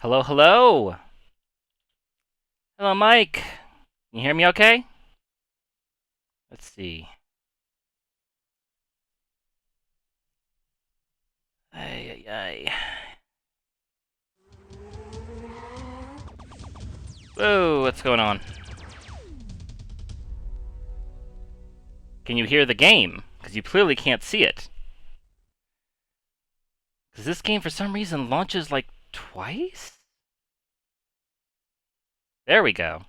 Hello, hello. Hello, Mike. Can you hear me okay? Let's see. Ay, ay, ay. Whoa, what's going on? Can you hear the game? Because you clearly can't see it. Because this game, for some reason, launches like twice? There we go.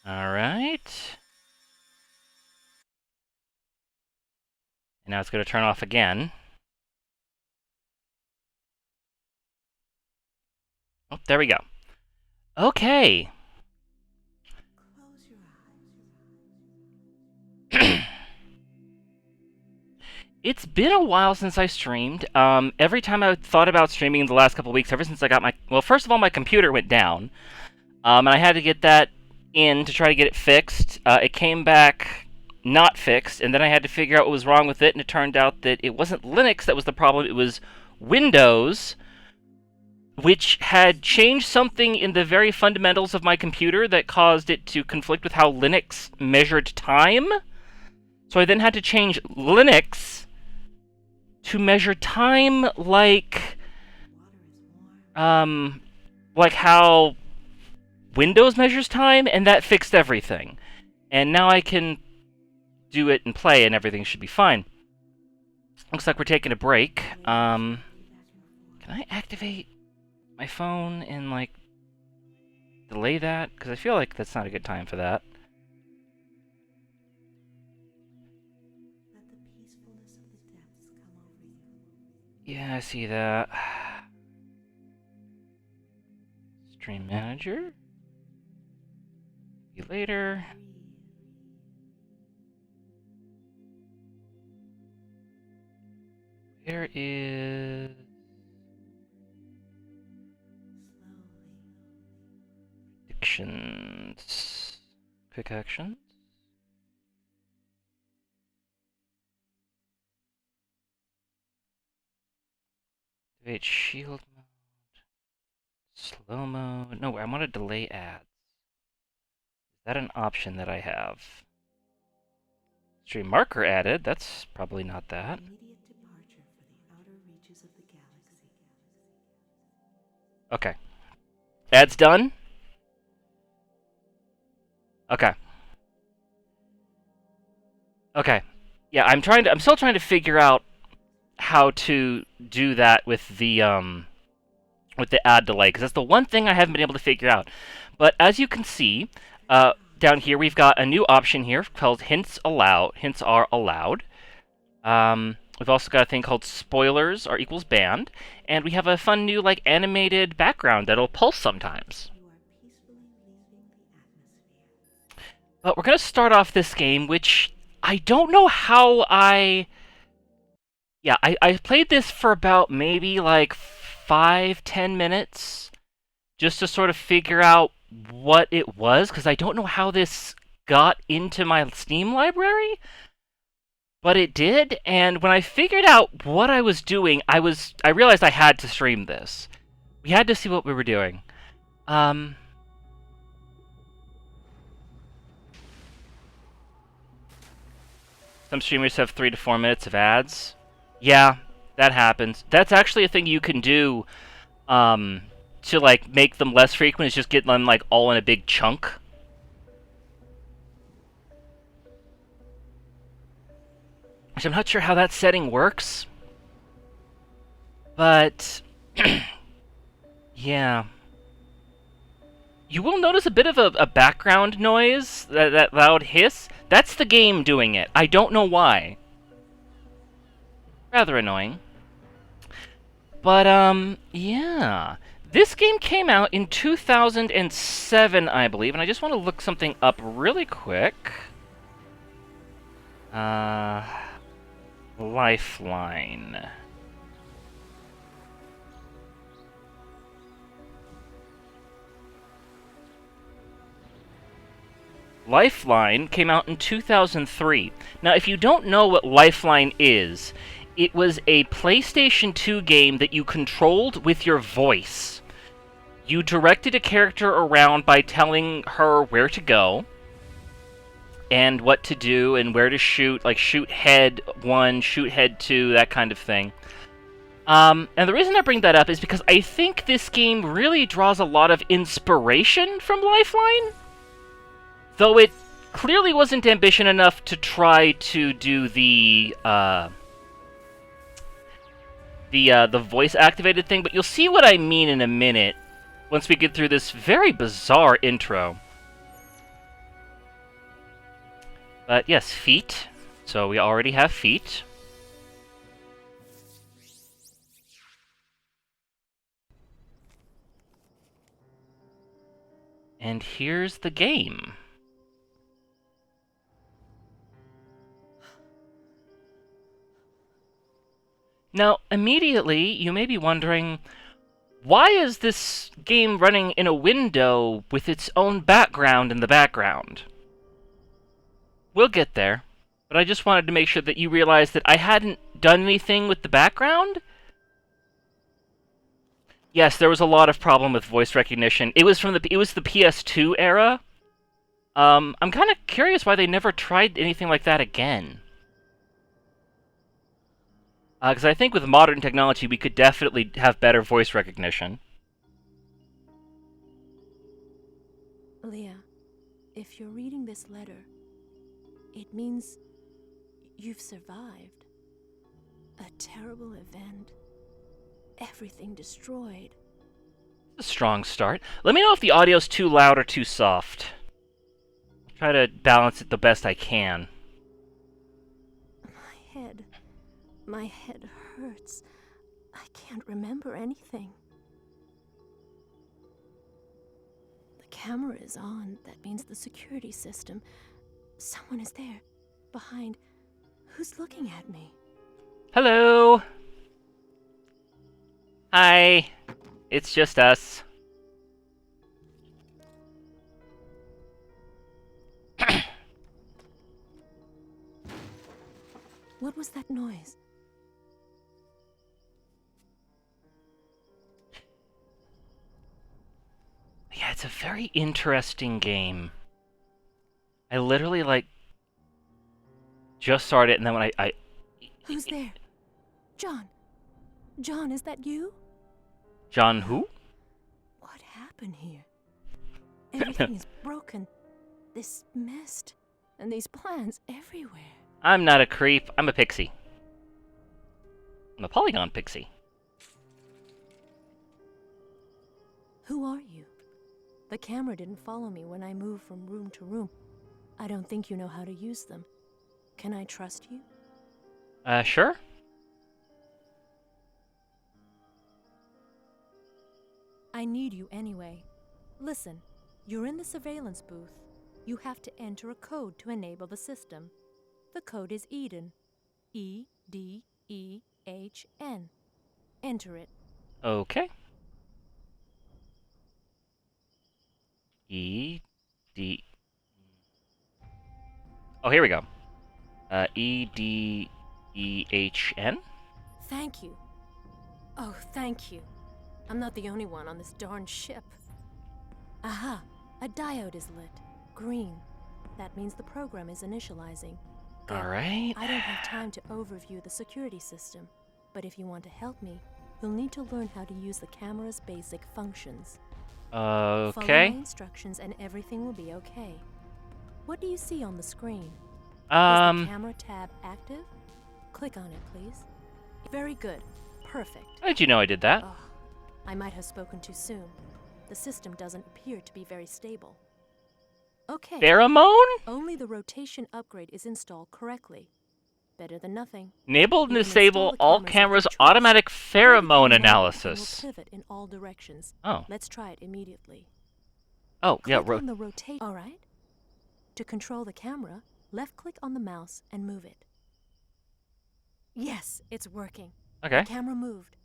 Alright. And now it's going to turn off again. Oh, there we go. Okay. It's been a while since I streamed. Every time I thought about streaming in the last couple weeks, ever since I got my... Well, first of all, my computer went down. And I had to get that in to try to get it fixed. It came back not fixed, and then I had to figure out what was wrong with it, and it turned out that it wasn't Linux that was the problem, it was Windows, which had changed something in the very fundamentals of my computer that caused it to conflict with how Linux measured time. So I then had to change Linux to measure time like how Windows measures time, and that fixed everything. And now I can do it and play, and everything should be fine. Looks like we're taking a break. Can I activate my phone and, like, delay that? Because I feel like that's not a good time for that. Yeah, I see that. Stream manager. See you later. Where is predictions? Quick actions. Activate shield mode. Slow mode. No, I want to delay ads. Is that an option that I have? Stream marker added. That's probably not that. Okay. Ads done? Okay. Okay. Yeah, I'm still trying to figure out how to do that with the ad delay, because that's the one thing I haven't been able to figure out. But as you can see, down here we've got a new option here called hints allowed. Hints are allowed. We've also got a thing called spoilers are equals banned, and we have a fun new like animated background that'll pulse sometimes. But we're gonna start off this game, which I don't know how Yeah, I played this for about maybe like 5-10 minutes just to sort of figure out what it was, because I don't know how this got into my Steam library, but it did. And when I figured out what I was doing, I realized I had to stream this. We had to see what we were doing. Some streamers have 3 to 4 minutes of ads. Yeah, that happens. That's actually a thing you can do to like make them less frequent, is just get them like all in a big chunk. Which I'm not sure how that setting works, but yeah. You will notice a bit of a background noise, that loud hiss. That's the game doing it. I don't know why. Rather annoying. But, yeah. This game came out in 2007, I believe, and I just want to look something up really quick. Lifeline. Lifeline came out in 2003. Now, if you don't know what Lifeline is, it was a PlayStation 2 game that you controlled with your voice. You directed a character around by telling her where to go, and what to do, and where to shoot, like shoot head 1, shoot head 2, that kind of thing. And the reason I bring that up is because I think this game really draws a lot of inspiration from Lifeline, though it clearly wasn't ambitious enough to try to do the voice-activated thing, but you'll see what I mean in a minute once we get through this very bizarre intro. But yes, feet. So we already have feet. And here's the game. Now, immediately, you may be wondering, why is this game running in a window with its own background in the background? We'll get there, but I just wanted to make sure that you realize that I hadn't done anything with the background. Yes, there was a lot of problem with voice recognition. It was the PS2 era. I'm kind of curious why they never tried anything like that again. Because I think with modern technology, we could definitely have better voice recognition. Leah, if you're reading this letter, it means you've survived. A terrible event. Everything destroyed. A strong start. Let me know if the audio's too loud or too soft. I'll try to balance it the best I can. My head hurts. I can't remember anything. The camera is on. That means the security system. Someone is there. Behind. Who's looking at me? Hello! Hi! It's just us. What was that noise? Yeah, it's a very interesting game. I literally, like, just started, and then when I... Who's there? John! John, is that you? John who? What happened here? Everything is broken. This mist, and these plants everywhere. I'm not a creep, I'm a pixie. I'm a polygon pixie. Who are you? The camera didn't follow me when I moved from room to room. I don't think you know how to use them. Can I trust you? Sure. I need you anyway. Listen, you're in the surveillance booth. You have to enter a code to enable the system. The code is Eden. E-D-E-H-N. Enter it. Okay. E-D... Oh, here we go. E-D-E-H-N? Thank you. Oh, thank you. I'm not the only one on this darn ship. Aha! A diode is lit. Green. That means the program is initializing. Good. Alright. I don't have time to overview the security system, but if you want to help me, you'll need to learn how to use the camera's basic functions. Okay. Follow my instructions and everything will be okay. What do you see on the screen? Is the camera tab active? Click on it, please. Very good. Perfect. How did you know I did that? Oh, I might have spoken too soon. The system doesn't appear to be very stable. Okay. Pheromone? Only the rotation upgrade is installed correctly. Better than nothing. Enable and You can disable install the all cameras cameras' of your choice. automatic pheromone analysis. Will pivot in all directions. Oh. Let's try it immediately. Oh, yeah, Click on the rotate. All right. To control the camera, left-click on the mouse and move it. Yes, it's working. Okay. The camera moved.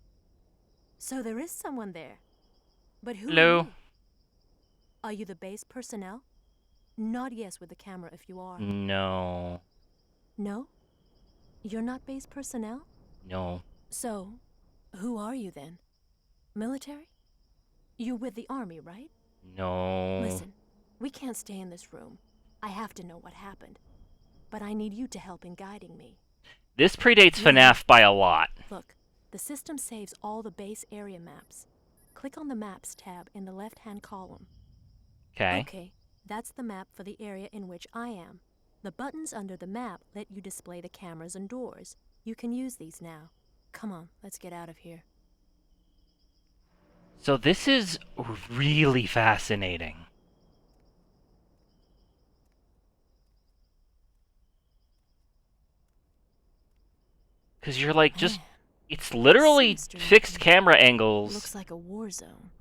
So there is someone there. But who Hello. are you? Are you the base personnel? Nod yes with the camera if you are. No. No? You're not base personnel? No. So, who are you then? Military? You're with the army, right? No. Listen, we can't stay in this room. I have to know what happened. But I need you to help in guiding me. This predates Yeah. FNAF by a lot. Look, the system saves all the base area maps. Click on the Maps tab in the left-hand column. Okay. Okay, that's the map for the area in which I am. The buttons under the map let you display the cameras and doors. You can use these now. Come on, let's get out of here. So this is really fascinating. Because you're like, just... Man, It's literally sinister fixed looking. camera angles. looks like a war zone.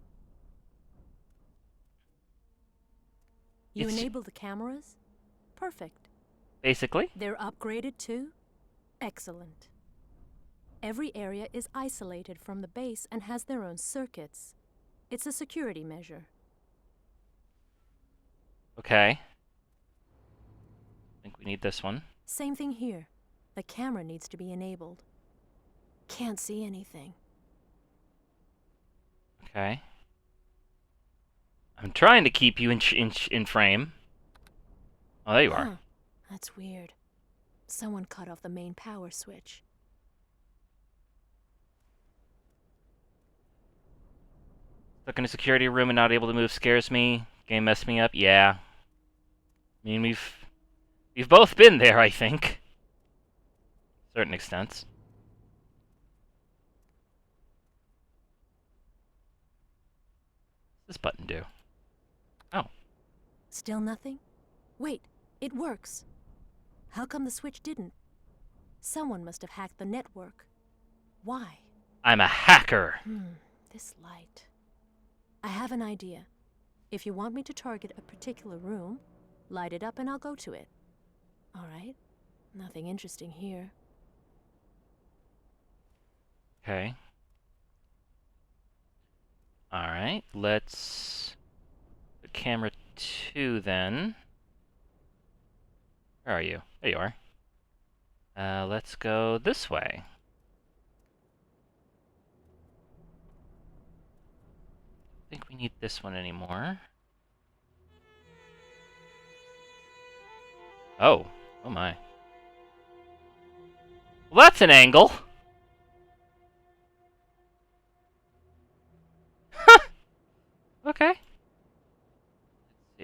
You It's- enable the cameras? Perfect. Basically. They're upgraded too? Excellent. Every area is isolated from the base and has their own circuits. It's a security measure. Okay. I think we need this one. Same thing here. The camera needs to be enabled. Can't see anything. Okay. I'm trying to keep you in frame. Oh, there you are. Huh. That's weird. Someone cut off the main power switch. Stuck in a security room and not able to move scares me. Game messed me up. Yeah. I mean, we've both been there, I think. Certain extents. What's this button do? Oh. Still nothing? Wait, it works. How come the switch didn't? Someone must have hacked the network. Why? I'm a hacker. This light. I have an idea. If you want me to target a particular room, light it up and I'll go to it. All right? Nothing interesting here. Okay. Alright, let's... put camera 2 then. Where are you? There you are. Let's go this way. I think we need this one anymore. Oh. Oh my. Well, that's an angle! Okay.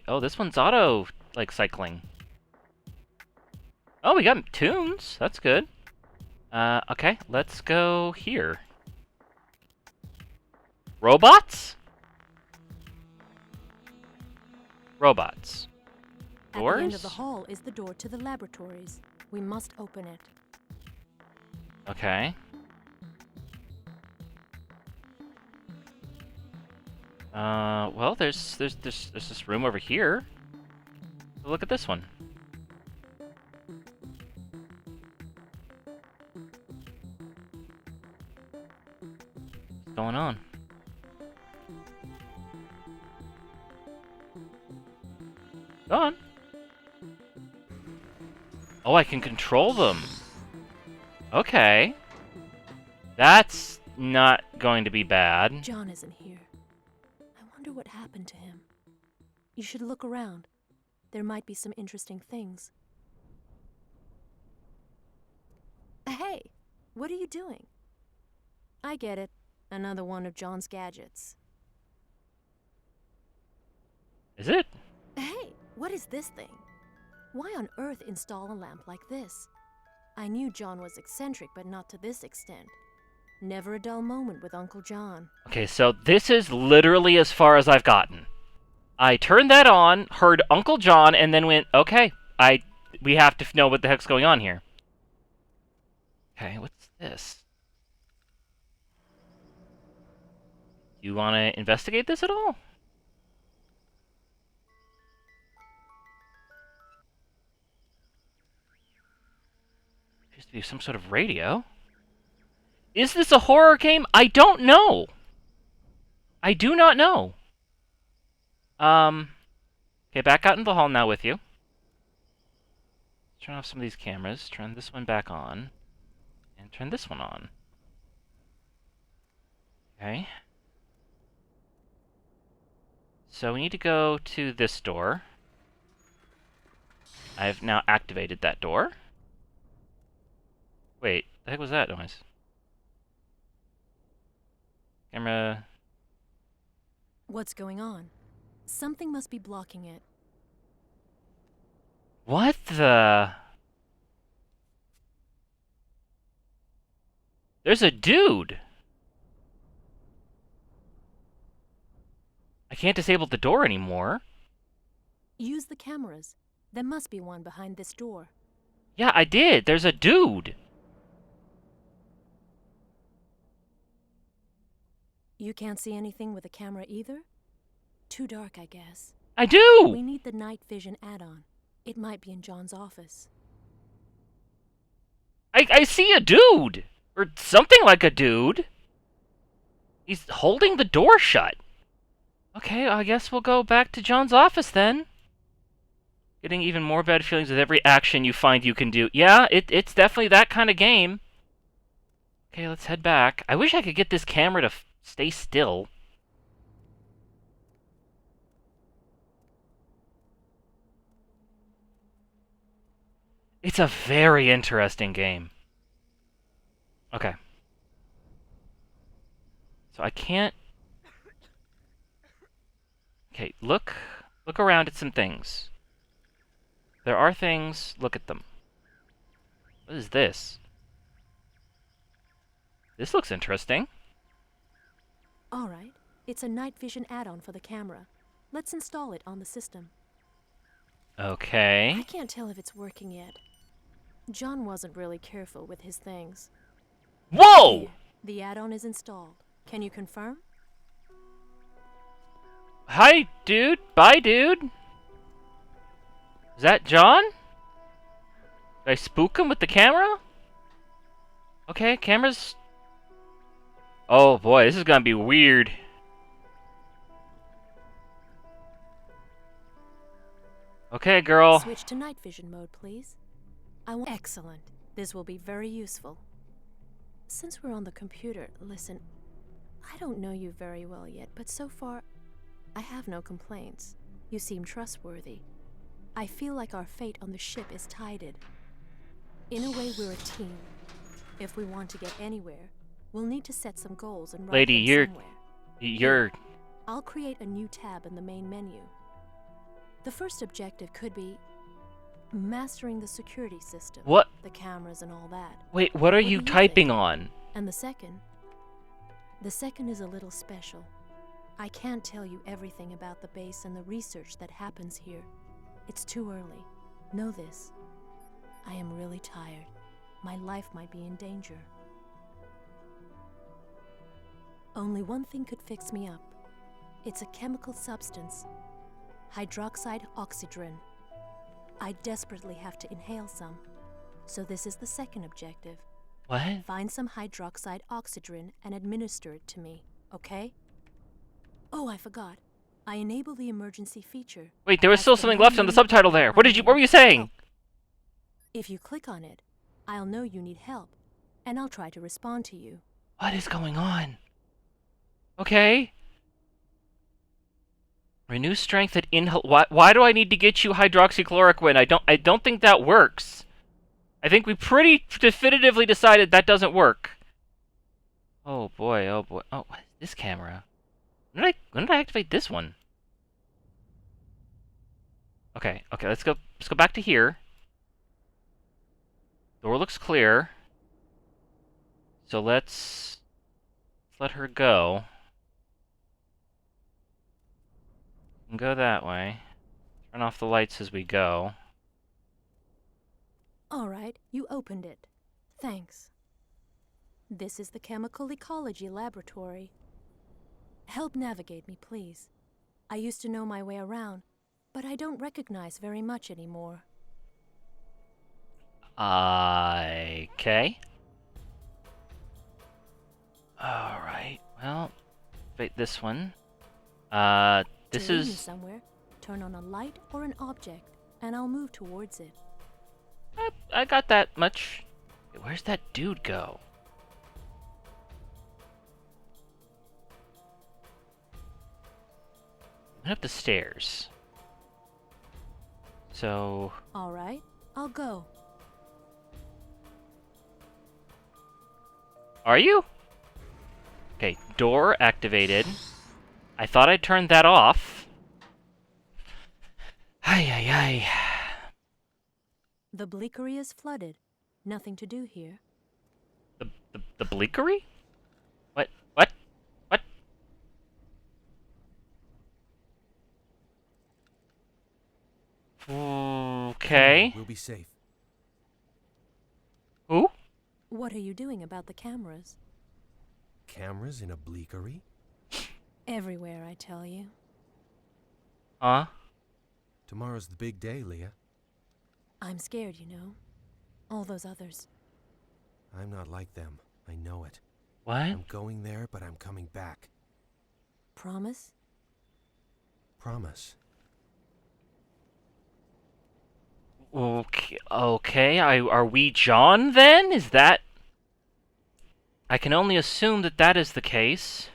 Oh, this one's auto, like, cycling. Oh, we got tunes. That's good. Okay, let's go here. Robots? Robots. Doors? At the end of the hall is the door to the laboratories. We must open it. Okay. Well, there's this room over here. Look at this one. What's going on? Go on. Oh, I can control them. Okay. That's not going to be bad. John isn't here. I wonder what happened to him. You should look around. There might be some interesting things. Hey, what are you doing? I get it. Another one of John's gadgets. Is it? Hey, what is this thing? Why on earth install a lamp like this? I knew John was eccentric, but not to this extent. Never a dull moment with Uncle John. Okay, so this is literally as far as I've gotten. I turned that on, heard Uncle John, and then went, okay, we have to know what the heck's going on here. Okay, what's this? Do you want to investigate this at all? Appears to be some sort of radio. Is this a horror game? I don't know. I do not know. Okay, back out in the hall now with you. Turn off some of these cameras. Turn this one back on. And turn this one on. Okay. So we need to go to this door. I've now activated that door. Wait, the heck was that noise? Camera... What's going on? Something must be blocking it. What the... There's a dude! I can't disable the door anymore. Use the cameras. There must be one behind this door. Yeah, I did. There's a dude. You can't see anything with the camera either? Too dark, I guess. I do! We need the night vision add-on. It might be in John's office. I see a dude! Or something like a dude. He's holding the door shut. Okay, I guess we'll go back to John's office then. Getting even more bad feelings with every action you find you can do. Yeah, it's definitely that kind of game. Okay, let's head back. I wish I could get this camera to stay still. It's a very interesting game. Okay. So I can't... Okay, look around at some things. There are things, look at them. What is this? This looks interesting. Alright, it's a night vision add-on for the camera. Let's install it on the system. Okay. I can't tell if it's working yet. John wasn't really careful with his things. Whoa! Here, the add-on is installed. Can you confirm? Hi, dude. Bye, dude. Is that John? Did I spook him with the camera? Okay, cameras... Oh boy, this is gonna be weird. Okay, girl. Switch to night vision mode, please. Excellent. This will be very useful. Since we're on the computer, listen. I don't know you very well yet, but so far, I have no complaints. You seem trustworthy. I feel like our fate on the ship is tided. In a way, we're a team. If we want to get anywhere, we'll need to set some goals and write Lady, them somewhere. you're... I'll create a new tab in the main menu. The first objective could be mastering the security system. What? The cameras and all that. Wait, what are What you do you typing think? on? And the second is a little special. I can't tell you everything about the base and the research that happens here. It's too early. Know this. I am really tired. My life might be in danger. Only one thing could fix me up. It's a chemical substance. Hydroxide oxydrin. I desperately have to inhale some. So this is the second objective. What? Find some hydroxide oxydrin and administer it to me, okay? Oh, I forgot. I enable the emergency feature. Wait, there was That's still the something one left on the you need subtitle there. What were you saying? If you click on it, I'll know you need help, and I'll try to respond to you. What is going on? Okay. Renew strength at inhale. Why do I need to get you hydroxychloroquine? I don't think that works. I think we pretty definitively decided that doesn't work. Oh boy, oh boy. Oh, what is this camera? When did I activate this one? Okay, let's go back to here. Door looks clear. So let's let her go. We can go that way. Turn off the lights as we go. All right, you opened it. Thanks. This is the Chemical Ecology Laboratory. Help navigate me, please. I used to know my way around, but I don't recognize very much anymore. Okay. Alright, well, wait, this one. This To lead me is... somewhere. turn on a light or an object, and I'll move towards it. I got that much. Where's that dude go? Went up the stairs. So... All right, I'll go. Are you? Okay, door activated. I thought I turned that off. Ay, ay, ay. The Bleakery is flooded. Nothing to do here. The Bleakery? What? What? What? Okay. We'll be safe. Who? What are you doing about the cameras? Cameras in a bleakery? Everywhere, I tell you. Huh? Tomorrow's the big day, Leah. I'm scared, you know. All those others. I'm not like them. I know it. What? I'm going there, but I'm coming back. Promise? Promise. Okay. Are we John then? Is that... I can only assume that that is the case.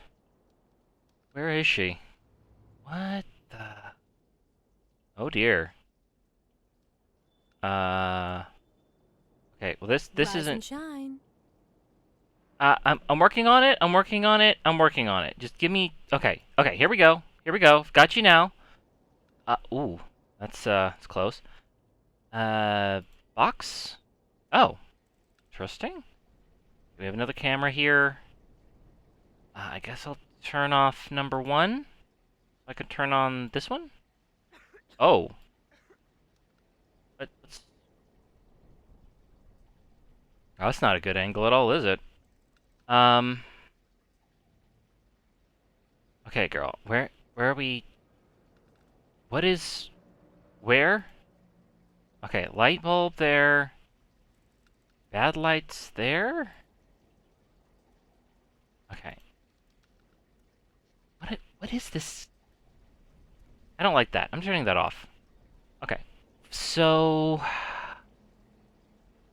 Where is she? What the... Oh dear. Okay, well this Rise isn't... and shine. I'm working on it, I'm working on it, I'm working on it. Just give me... Okay, here we go. Here we go. Got you now. Ooh. That's close. Box? Oh. Interesting. We have another camera here. I guess I'll turn off number 1. I could turn on this one? Oh. Let's... Oh, that's not a good angle at all, is it? Okay, girl. Where are we... What is... Where? Okay, light bulb there. Bad lights there? Okay. What is this? I don't like that. I'm turning that off. Okay. So...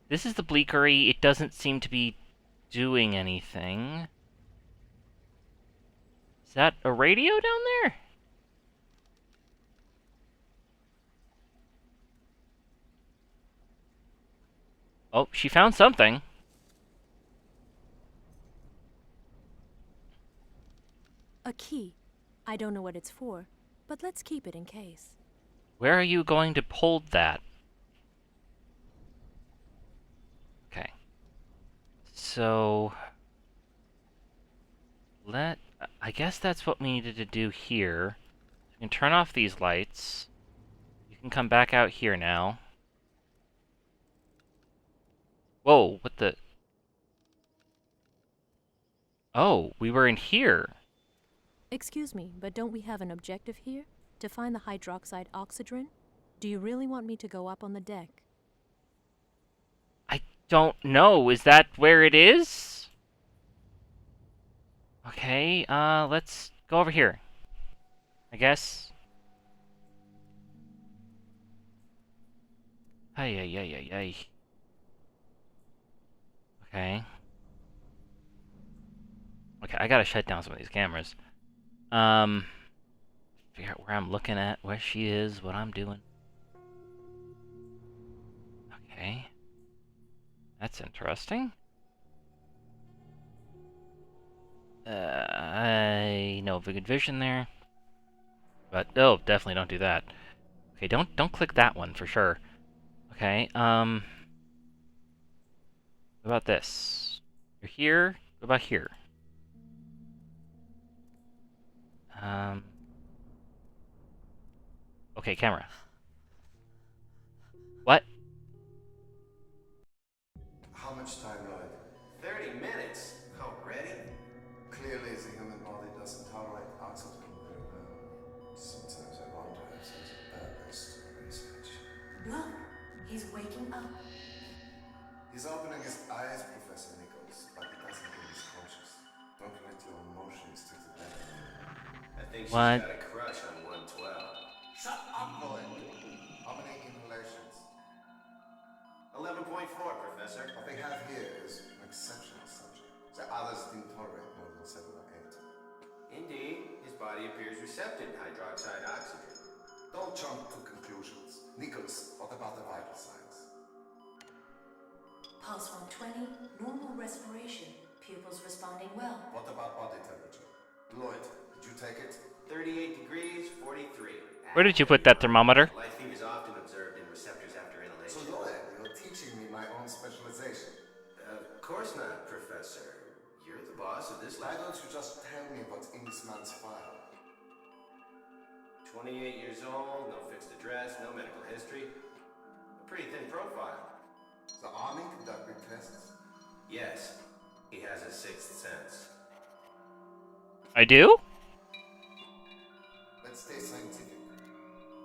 This is the Bleakery. It doesn't seem to be doing anything. Is that a radio down there? Oh, she found something. A key. I don't know what it's for, but let's keep it in case. Where are you going to hold that? Okay. So... I guess that's what we needed to do here. You can turn off these lights. You can come back out here now. Whoa, what the... Oh, we were in here. Excuse me, but don't we have an objective here? To find the hydroxide oxygen? Do you really want me to go up on the deck? I don't know. Is that where it is? Okay, let's go over here. I guess. Ay, ay, ay, ay, ay. Okay. Okay, I gotta shut down some of these cameras. Figure out where I'm looking at, where she is, what I'm doing. Okay. That's interesting. I know Vivid Vision there. But, oh, definitely don't do that. Okay, don't click that one for sure. Okay, what about this? You're here? What about here? Okay, camera. What? How much time, Lloyd? 30 minutes? Already? Clearly, the human body doesn't tolerate oxygen very well. Sometimes I wonder if there's a purpose to the research. Look, he's waking up. He's opening his eyes, Professor Nichols, but he doesn't think he's conscious. Don't let your emotions take the back. I think she's What? got a crush on 112. Shut up! Professor. What they have here is an exceptional subject. The others didn't tolerate more than 7 or 8. Indeed, his body appears receptive to hydroxide oxygen. Don't jump to conclusions. Nicholas, what about the vital signs? Pulse 120, normal respiration. Pupils responding well. What about body temperature? Lloyd, did you take it? 38 degrees, 43. Where did you put that thermometer? Light fever is often observed in receptors after So inhalation. Lloyd, you're teaching me my own specialization. Of course not, Professor. You're the boss of this Why lab. don't you just tell me what's in this man's file? 28 years old, no fixed address, no medical history. A pretty thin profile. The army conducting tests? Yes, he has a sixth sense. I do? Let's stay scientific.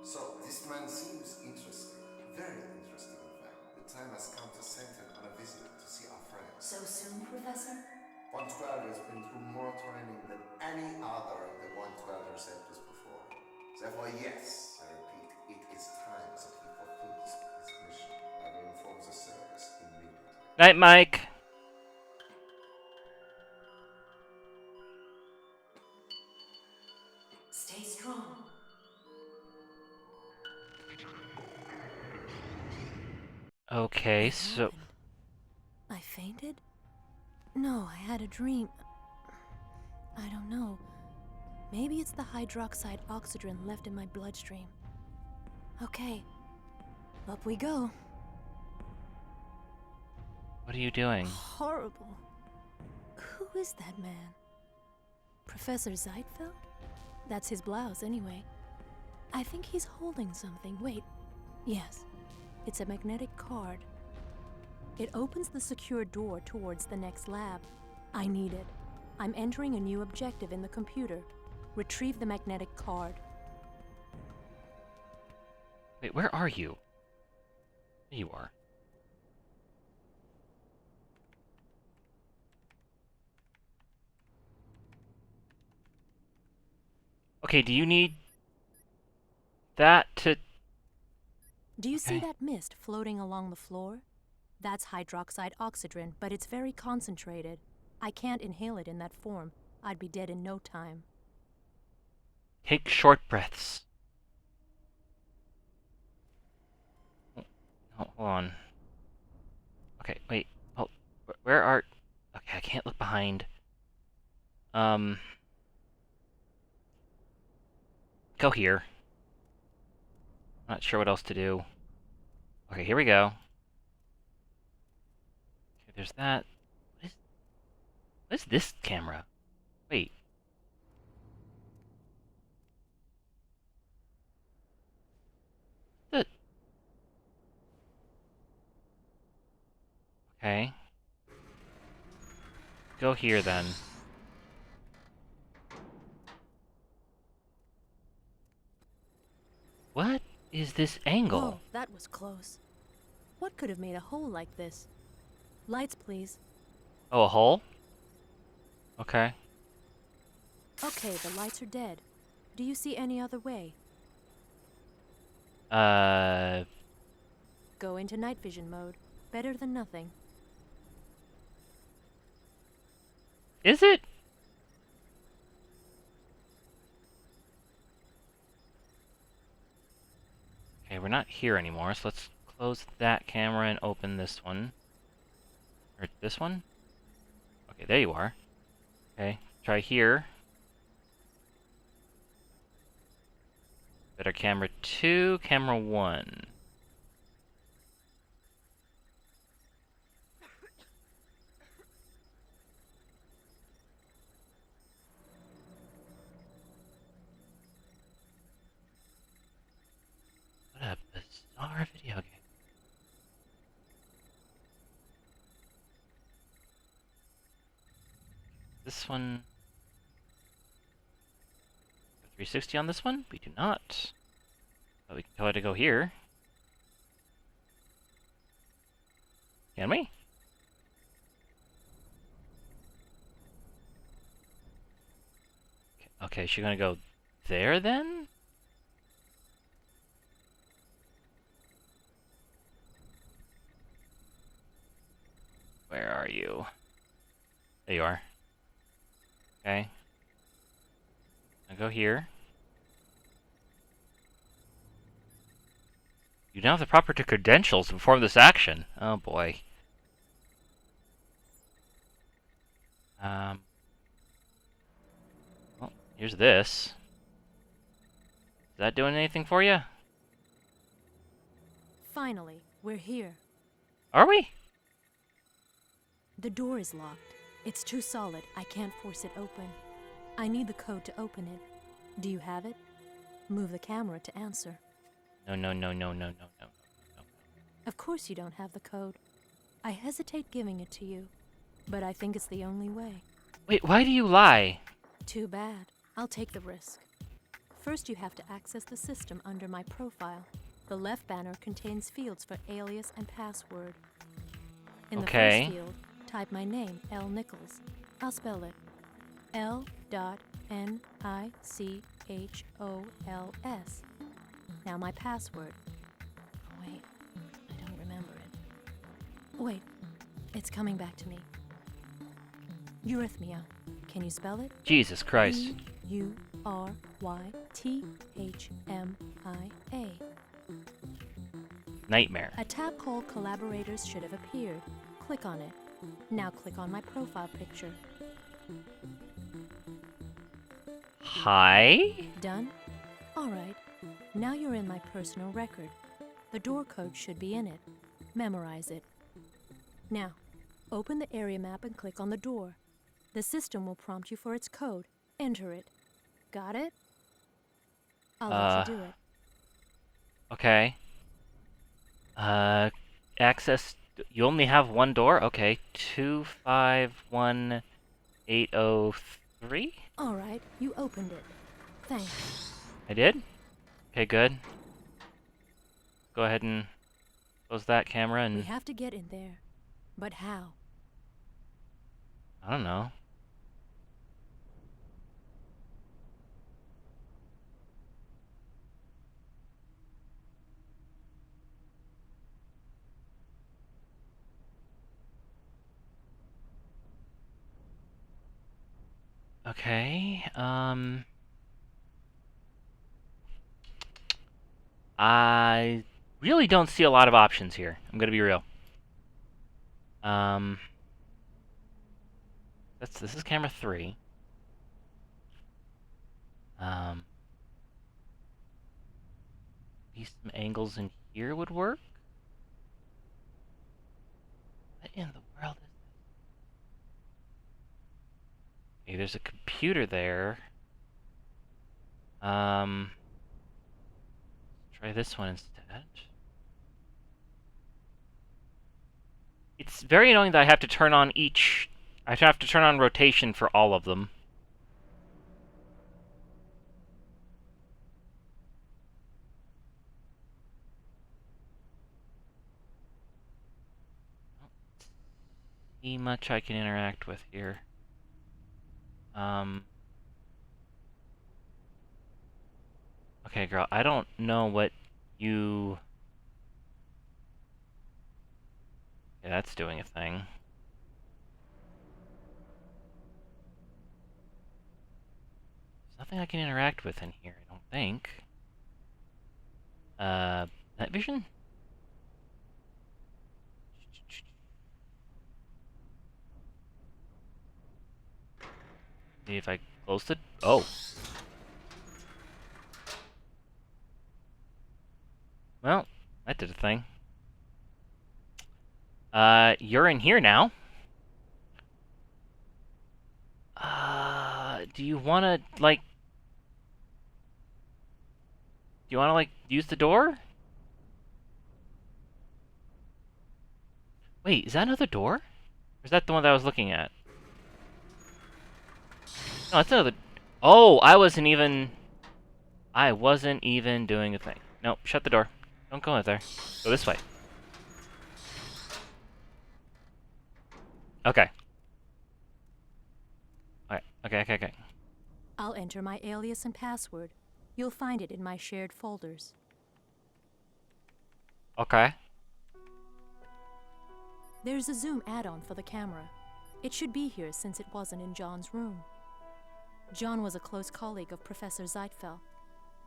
So, this man seems interesting. Very interesting, in fact. The time has come to send him on a visit to see our friends. So soon, Professor? 112 has been through more training than any other of the 112 receptors before. Therefore, yes, I repeat, it is time that he fulfills his mission. I will inform the service immediately. Night, Mike. Stay strong. Okay, What so... happened? I fainted? No, I had a dream. I don't know. Maybe it's the hydroxide oxygen left in my bloodstream. Okay, up we go. What are you doing? Horrible. Who is that man? Professor Zeitfeld? That's his blouse, anyway. I think he's holding something. Wait. Yes. It's a magnetic card. It opens the secure door towards the next lab. I need it. I'm entering a new objective in the computer. Retrieve the magnetic card. Wait, where are you? There you are. Okay, do you need that to... Do you see Okay. that mist floating along the floor? That's hydroxide oxygen, but it's very concentrated. I can't inhale it in that form. I'd be dead in no time. Take short breaths. Oh, no, hold on. Okay, wait. Oh, where are... Okay, I can't look behind. Go here. Not sure what else to do. Okay, here we go. Okay, there's that. What is this camera? Wait. The... Okay. Go here then. What is this angle? Whoa, that was close. What could have made a hole like this? Lights, please. Oh, a hole? Okay. Okay, the lights are dead. Do you see any other way? Go into night vision mode. Better than nothing. Is it? Okay, we're not here anymore, so let's close that camera and open this one. Or this one? Okay, there you are. Okay, try here. Better camera 2, camera 1. What a bizarre video game. This one... 360 on this one? We do not. But we can tell it to go here. Can we? Okay, she's gonna go there then? you? There you are. Okay. Now go here. You now have the proper credentials to perform this action. Oh boy. Well, here's this. Is that doing anything for you? Finally, we're here. Are we? The door is locked. It's too solid. I can't force it open. I need the code to open it. Do you have it? Move the camera to answer. No. Of course you don't have the code. I hesitate giving it to you, but I think it's the only way. Wait, why do you lie? Too bad. I'll take the risk. First, you have to access the system under my profile. The left banner contains fields for alias and password. In the Okay. first field, type my name, L. Nichols. I'll spell it. L.Nichols. Now my password. Wait, I don't remember it. Wait, it's coming back to me. Eurythmia. Can you spell it? Jesus Christ. Uyrythmia. Nightmare. A tab called Collaborators should have appeared. Click on it. Now click on my profile picture. Hi? Done? Alright. Now you're in my personal record. The door code should be in it. Memorize it. Now, open the area map and click on the door. The system will prompt you for its code. Enter it. Got it? I'll let you do it. Okay. Access. You only have one door? Okay. 251803? Alright, you opened it. Thanks. I did? Okay, good. Go ahead and close that camera We and... have to get in there. But how? I don't know. Okay, I really don't see a lot of options here. I'm gonna be real. This is camera 3. Maybe some angles in here would work? What in the world is this? Okay, there's a computer there. Let's try this one instead. It's very annoying that I have to turn on each... I have to turn on rotation for all of them. Don't see much I can interact with here. Okay, girl, I don't know what you... Yeah, that's doing a thing. There's nothing I can interact with in here, I don't think. Night vision? See if I closed it. Oh. Well, that did a thing. You're in here now. Do you wanna, like... Do you wanna, like, use the door? Wait, is that another door? Or is that the one that I was looking at? No, that's another... Oh, I wasn't even doing a thing. No, shut the door. Don't go in there. Go this way. Okay. Okay. I'll enter my alias and password. You'll find it in my shared folders. Okay. There's a zoom add-on for the camera. It should be here since it wasn't in John's room. John was a close colleague of Professor Zeitfeld.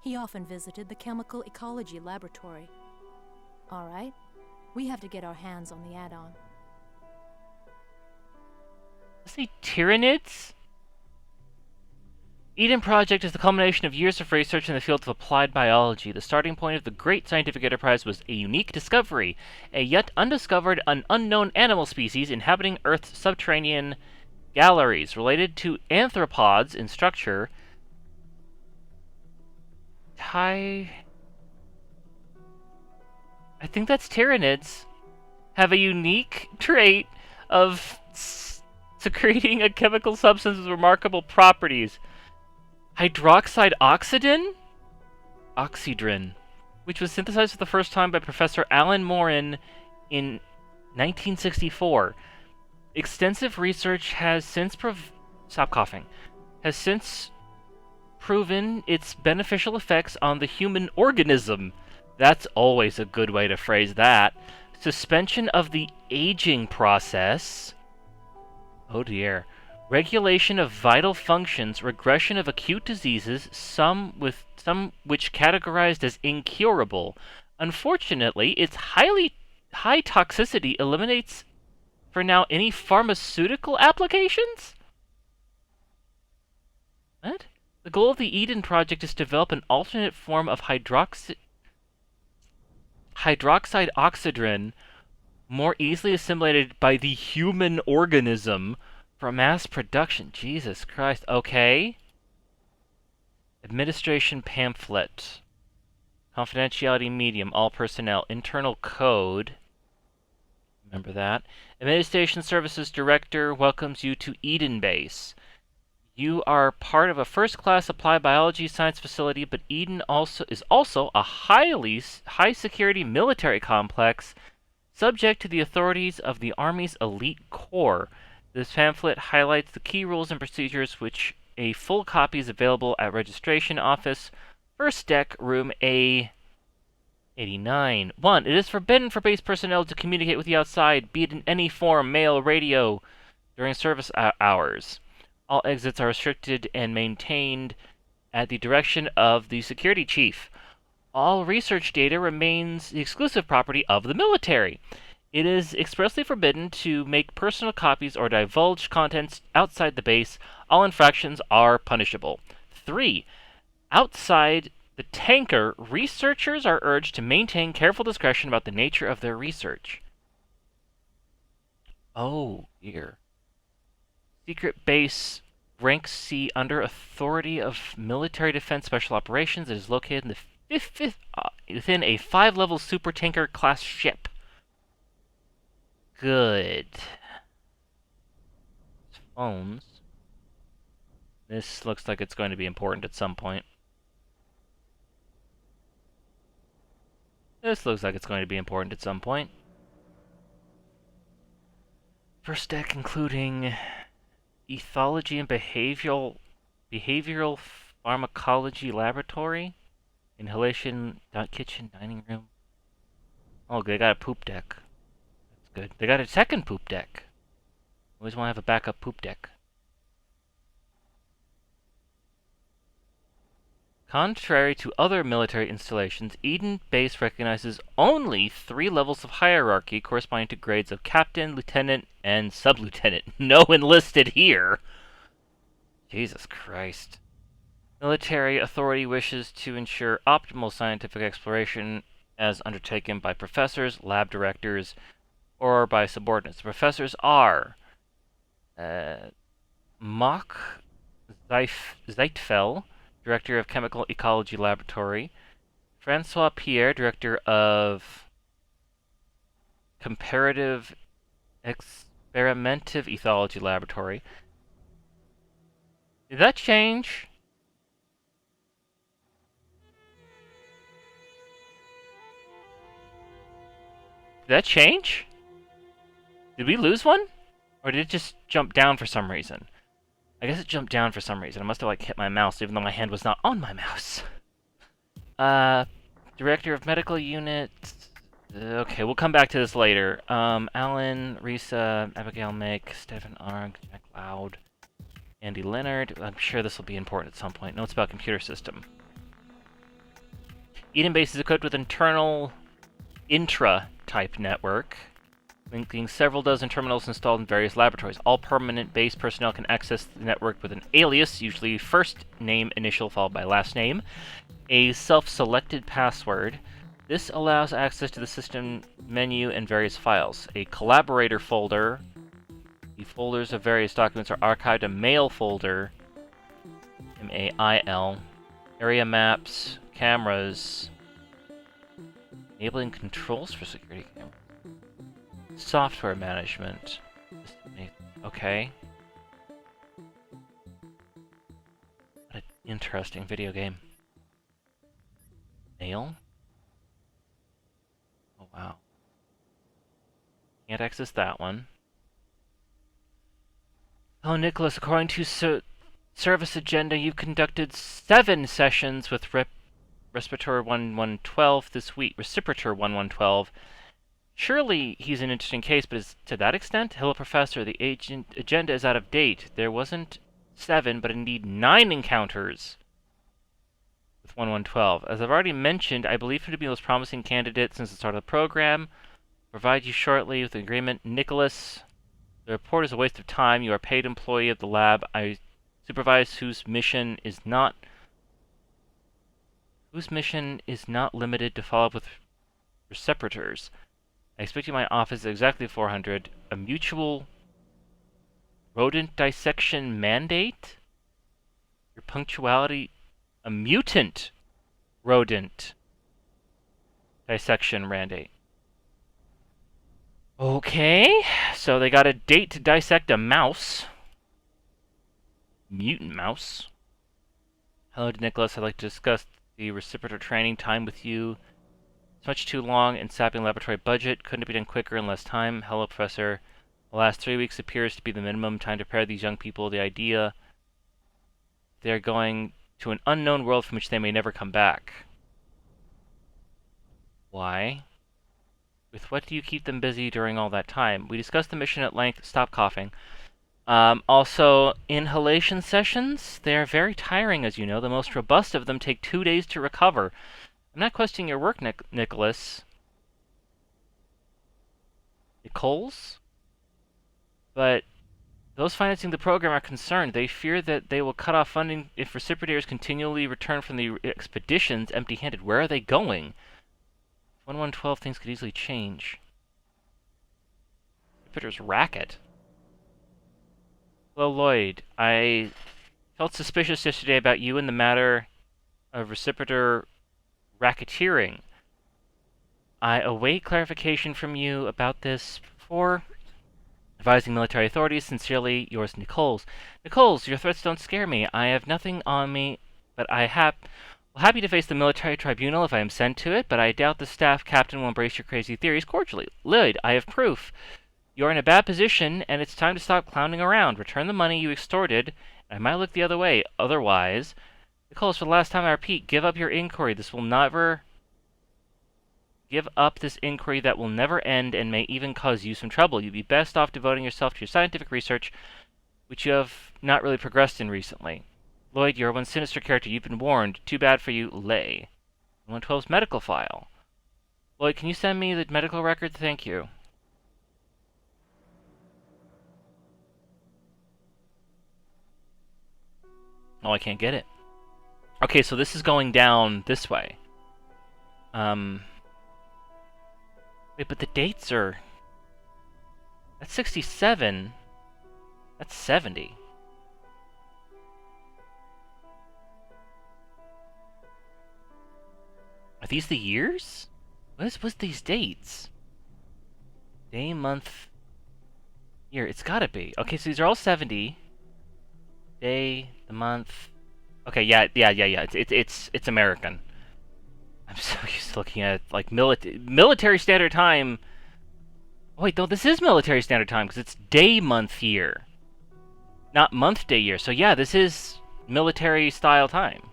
He often visited the Chemical Ecology Laboratory. All right, we have to get our hands on the add-on. Say Tyranids? Eden Project is the culmination of years of research in the field of applied biology. The starting point of the great scientific enterprise was a unique discovery, a yet undiscovered and unknown animal species inhabiting Earth's subterranean galleries, related to arthropods in structure. I think that's Tyranids. Have a unique trait of secreting a chemical substance with remarkable properties. Hydroxide oxydrin, which was synthesized for the first time by Professor Alan Morin in 1964. Extensive research has since proven its beneficial effects on the human organism. That's always a good way to phrase that. Suspension of the aging process. Oh dear. Regulation of vital functions, regression of acute diseases, some which categorized as incurable. Unfortunately, its high toxicity eliminates for now any pharmaceutical applications? What? The goal of the Eden Project is to develop an alternate form of hydroxide oxydrin more easily assimilated by the human organism for mass production. Jesus Christ. Okay. Administration pamphlet. Confidentiality medium. All personnel. Internal code. Remember that. Administration Services Director welcomes you to Eden Base. You are part of a first-class applied biology science facility, but Eden is also a high-security military complex subject to the authorities of the Army's elite corps. This pamphlet highlights the key rules and procedures, which a full copy is available at Registration Office, First Deck, Room A89. 1. It is forbidden for base personnel to communicate with the outside, be it in any form, mail, radio, during service hours. All exits are restricted and maintained at the direction of the security chief. All research data remains the exclusive property of the military. It is expressly forbidden to make personal copies or divulge contents outside the base. All infractions are punishable. 3. Outside the tanker, researchers are urged to maintain careful discretion about the nature of their research. Oh, dear. Secret base, rank C, under authority of Military Defense Special Operations. It is located in the within a 5-level supertanker class ship. Good. Phones. This looks like it's going to be important at some point. This looks like it's going to be important at some point. First deck including ethology and behavioral pharmacology laboratory, inhalation kitchen dining room. Oh, they got a poop deck. Good. They got a second poop deck. Always want to have a backup poop deck. Contrary to other military installations, Eden Base recognizes only 3 levels of hierarchy corresponding to grades of captain, lieutenant, and sub-lieutenant. No enlisted here! Jesus Christ. Military authority wishes to ensure optimal scientific exploration as undertaken by professors, lab directors, or by subordinates. The professors are Mock Zeitfeld, Director of Chemical Ecology Laboratory, Francois Pierre, Director of Comparative Experimental Ethology Laboratory. Did that change? Did that change? Did we lose one? Or did it just jump down for some reason? I guess it jumped down for some reason. I must have hit my mouse even though my hand was not on my mouse. Director of Medical Unit. Okay, we'll come back to this later. Alan, Risa, Abigail Mick, Stephen Arg, Jack Loud, Andy Leonard. I'm sure this will be important at some point. Notes about computer system. Eden Base is equipped with internal intra-type network, linking several dozen terminals installed in various laboratories. All permanent base personnel can access the network with an alias, usually first name initial followed by last name, a self-selected password. This allows access to the system menu and various files. A collaborator folder. The folders of various documents are archived. A mail folder. M-A-I-L. Area maps. Cameras. Enabling controls for security cameras. Software management. Okay. What an interesting video game. Mail? Oh, wow. Can't access that one. Oh, Nicholas, according to service agenda, you've conducted 7 sessions with Respirator 1112 this week. Reciprotor 1112. Surely he's an interesting case, but is to that extent? Hello, Professor. The agenda is out of date. There wasn't 7, but indeed 9 encounters with 1112. As I've already mentioned, I believe him to be the most promising candidate since the start of the program. Provide you shortly with an agreement. Nicholas, the report is a waste of time. You are a paid employee of the lab I supervise, whose mission is not limited to follow up with receptors. I expect you in my office at exactly 400. A mutual rodent dissection mandate? Your punctuality... A mutant rodent dissection mandate. Okay, so they got a date to dissect a mouse. Mutant mouse. Hello, Nicholas. I'd like to discuss the reciprotor training time with you. It's much too long and sapping laboratory budget. Couldn't it be done quicker in less time? Hello, Professor. The last 3 weeks appears to be the minimum time to prepare these young people. The idea they're going to an unknown world from which they may never come back. Why? With what do you keep them busy during all that time? We discussed the mission at length. Stop coughing. Also, inhalation sessions, they are very tiring, as you know. The most robust of them take 2 days to recover. I'm not questioning your work, Nicholas. Nichols? But those financing the program are concerned. They fear that they will cut off funding if reciprocators continually return from the expeditions empty-handed. Where are they going? 1112 things could easily change. Reciprocator's racket. Hello, Lloyd. I felt suspicious yesterday about you in the matter of reciprocator racketeering. I await clarification from you about this before advising military authorities. Sincerely, yours, Nichols. Nichols, your threats don't scare me. I have nothing on me, but happy to face the military tribunal if I am sent to it, but I doubt the staff captain will embrace your crazy theories cordially. Lloyd, I have proof. You're in a bad position, and it's time to stop clowning around. Return the money you extorted, and I might look the other way. Otherwise, Nicholas, for the last time I repeat, give up your inquiry. Give up this inquiry that will never end and may even cause you some trouble. You'd be best off devoting yourself to your scientific research, which you have not really progressed in recently. Lloyd, you're one sinister character. You've been warned. Too bad for you, Lay. 112's medical file. Lloyd, can you send me the medical record? Thank you. Oh, I can't get it. Okay, so this is going down this way. Wait, but the dates are... That's 67. That's 70. Are these the years? What's these dates? Day, month, year. It's gotta be. Okay, so these are all 70. Day, the month. Okay, yeah. It's American. I'm so used to looking at like military standard time. Oh, wait, no, this is military standard time because it's day, month, year, not month, day, year. So yeah, this is military style time.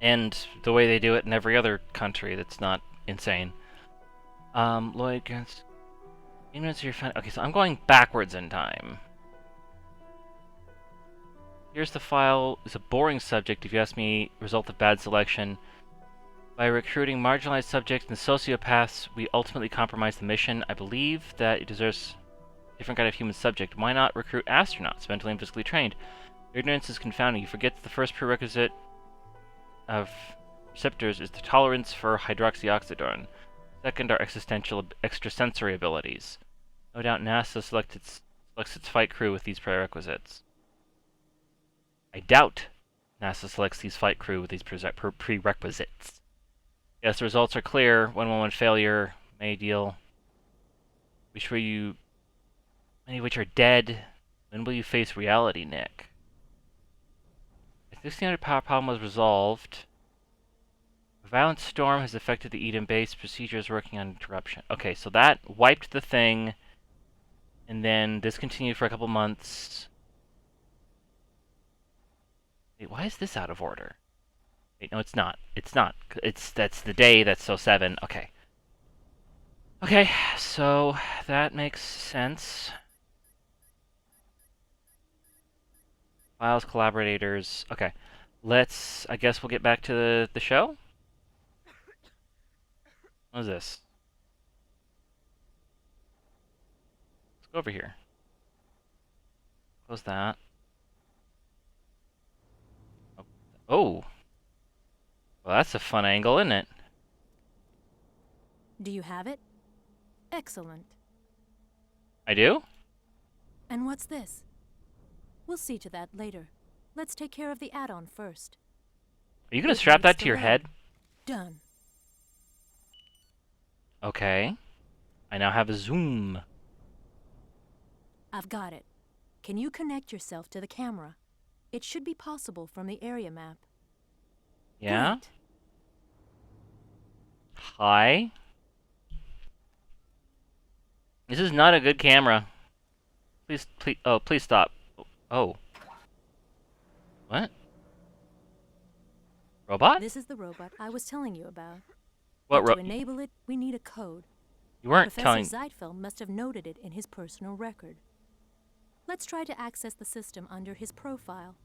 And the way they do it in every other country that's not insane. Lloyd against... Okay, so I'm going backwards in time. Here's the file. It's a boring subject, if you ask me. Result of bad selection. By recruiting marginalized subjects and sociopaths, we ultimately compromise the mission. I believe that it deserves a different kind of human subject. Why not recruit astronauts, mentally and physically trained? Ignorance is confounding. You forget that the first prerequisite of receptors is the tolerance for hydroxyoctodone. Second are extrasensory abilities. No doubt NASA selects its flight crew with these prerequisites. I doubt NASA selects these flight crew with these prerequisites. Yes, the results are clear. 111 failure. May deal. Many of which are dead. When will you face reality, Nick? The 1600 power problem was resolved. A violent storm has affected the Eden base. Procedures working on interruption. Okay, so that wiped the thing. And then this continued for a couple months. Wait, why is this out of order? Wait, no, it's not. It's not. That's the day, that's so 7. Okay. Okay, so that makes sense. Files, collaborators. Okay. I guess we'll get back to the show? What is this? Let's go over here. Close that. Oh. Well, that's a fun angle, isn't it? Do you have it? Excellent. I do? And what's this? We'll see to that later. Let's take care of the add-on first. Are you gonna It strap needs that to to your load. head? Done. Okay. I now have a zoom. I've got it. Can you connect yourself to the camera? It should be possible from the area map. Yeah? Great. Hi. This is not a good camera. Please, please stop. Oh. What? Robot? This is the robot I was telling you about. What But to enable it, we need a code. You weren't Professor telling... Zeitfeld must have noted it in his personal record. Let's try to access the system under his profile.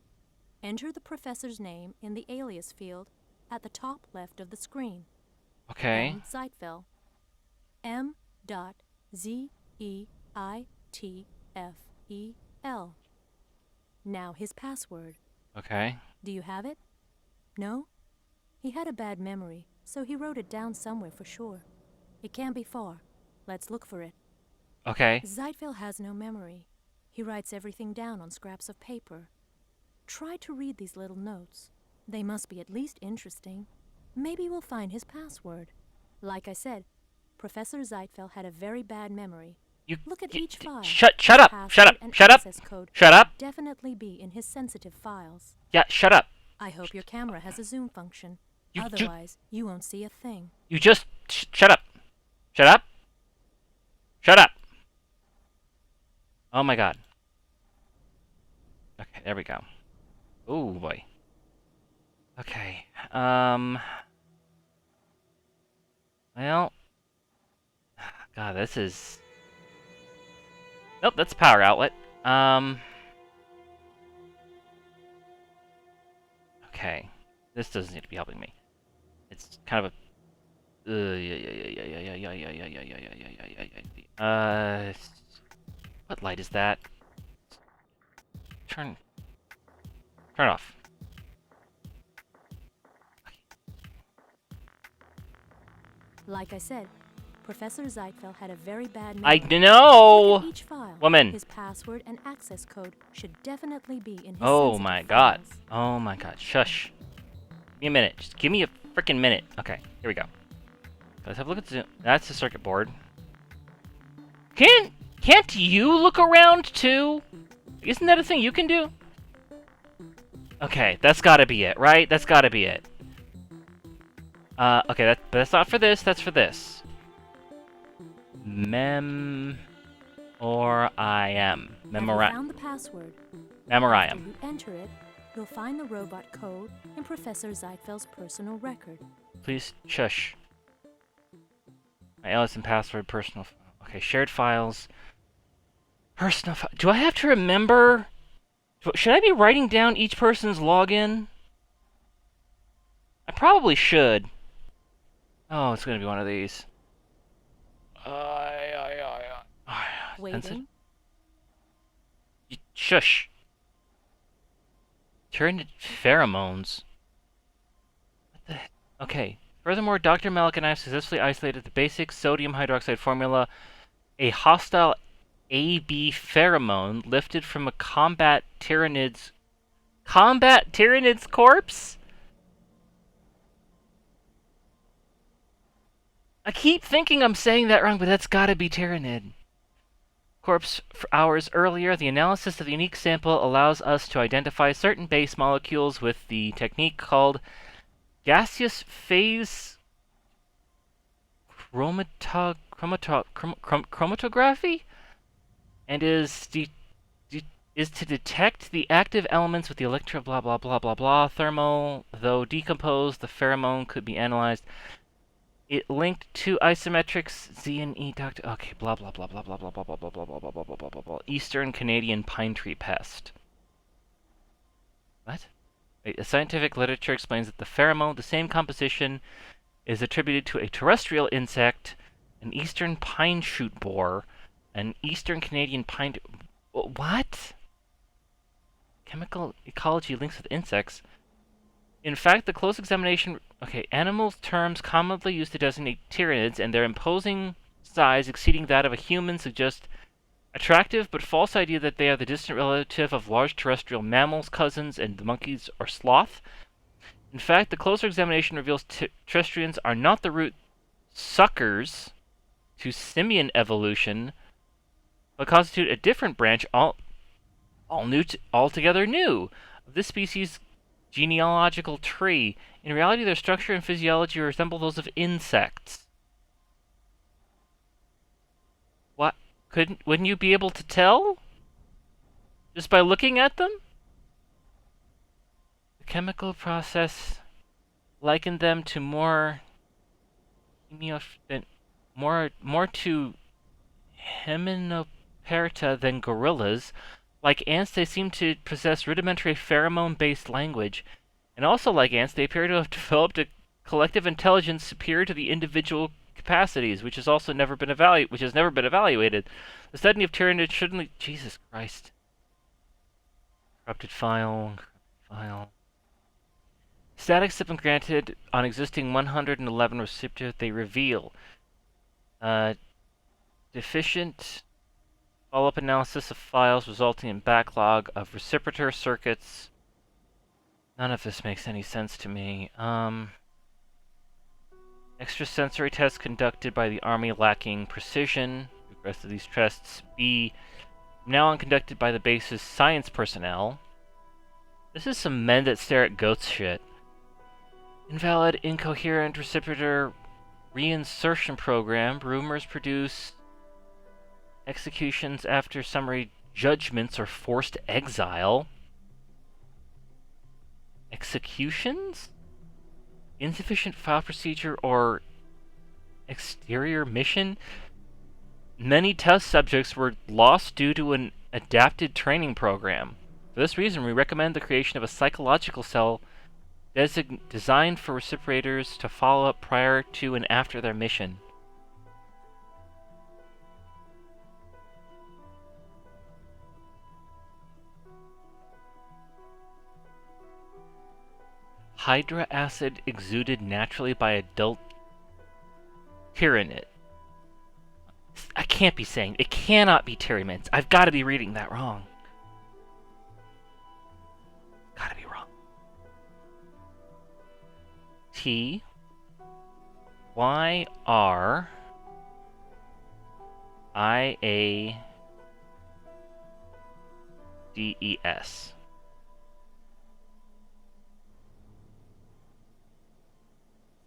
Enter the professor's name in the alias field at the top left of the screen. Okay. M. Zeitfeld. M.Zeitfel. Now his password. Okay. Do you have it? No? He had a bad memory, so he wrote it down somewhere for sure. It can't be far. Let's look for it. Okay. Zeitfeld has no memory. He writes everything down on scraps of paper. Try to read these little notes. They must be at least interesting. Maybe we'll find his password. Like I said, Professor Zeitfeld had a very bad memory. Look at each file. Shut The up! Shut up! password and Shut up! access code Shut up! should definitely be in his sensitive files. Yeah, shut up! I hope your camera has a zoom function. You do- Otherwise, you won't see a thing. You just... shut up! Shut up! Shut up! Oh my god. Okay, there we go. Oh boy. Okay, well... God, this is... Nope, that's a power outlet. Okay. This doesn't need to be helping me. It's kind of a... What light is that? Turn it off. Like I said, Professor Zeitfeld had a very bad I memory. know! Look at each file. Woman. His password and access code should definitely be in his Oh sensitive my god. files. Oh my god. Shush. Give me a minute. Just give me a freaking minute. Okay, here we go. Let's have a look at the... That's the circuit board. Can't you look around too? Isn't that a thing you can do? Okay, that's gotta be it, right? That's gotta be it. Okay, that's not for this, that's for this. Memoriam. Have you found the password? After Memoriam. you enter it, You'll find the robot code in Professor Zeitfeld's personal record. Please shush. My alias and password, personal. Okay, shared files. Personal. Do I have to remember? Should I be writing down each person's login? I probably should. Oh, it's gonna be one of these. Waiting. Shush. Tyranid pheromones. What the heck? Okay. Furthermore, Dr. Malik and I have successfully isolated the basic sodium hydroxide formula, a hostile AB pheromone lifted from a combat Tyranid's corpse? I keep thinking I'm saying that wrong, but that's gotta be Tyranid. Corpse for hours earlier, the analysis of the unique sample allows us to identify certain base molecules with the technique called gaseous phase chromatography, and is to detect the active elements with the electro blah blah blah blah blah thermal. Though decomposed, the pheromone could be analyzed. It linked to isometrics Z and E doctor. Okay, blah blah blah blah blah blah blah blah blah blah blah blah blah blah blah blah. Eastern Canadian pine tree pest. What? Wait, the scientific literature explains that the pheromone, the same composition, is attributed to a terrestrial insect, an eastern pine shoot borer, an eastern Canadian pine. What? Chemical ecology links with insects. In fact, the close examination... Okay, animal terms commonly used to designate tyranids, and their imposing size exceeding that of a human suggest attractive but false idea that they are the distant relative of large terrestrial mammals, cousins, and the monkeys or sloth. In fact, the closer examination reveals terrestrians are not the root suckers to simian evolution, but constitute a different branch, altogether new, of this species' genealogical tree. In reality, their structure and physiology resemble those of insects. What? Wouldn't you be able to tell? Just by looking at them? The chemical process likened them to more to Hymenopterata than gorillas. Like ants, they seem to possess rudimentary pheromone-based language. And also like ants, they appear to have developed a collective intelligence superior to the individual capacities, which has never been evaluated. The study of tyranids shouldn't... Jesus Christ. Corrupted file. Statics have been granted on existing 111 recipients. They reveal deficient follow-up analysis of files resulting in backlog of reciprotor circuits. None of this makes any sense to me. Extrasensory tests conducted by the Army lacking precision. The rest of these tests be now on conducted by the base's science personnel. This is some men that stare at goats shit. Invalid, incoherent reciprotor reinsertion program. Rumors produce executions after summary judgments or forced exile. Executions? Insufficient file procedure or exterior mission? Many test subjects were lost due to an adapted training program. For this reason, we recommend the creation of a psychological cell designed for reciprocators to follow up prior to and after their mission. Hydra acid exuded naturally by adult tyranid. I can't be saying... It cannot be tyranid. I've got to be reading that wrong. Gotta be wrong. T Y R I A D E S.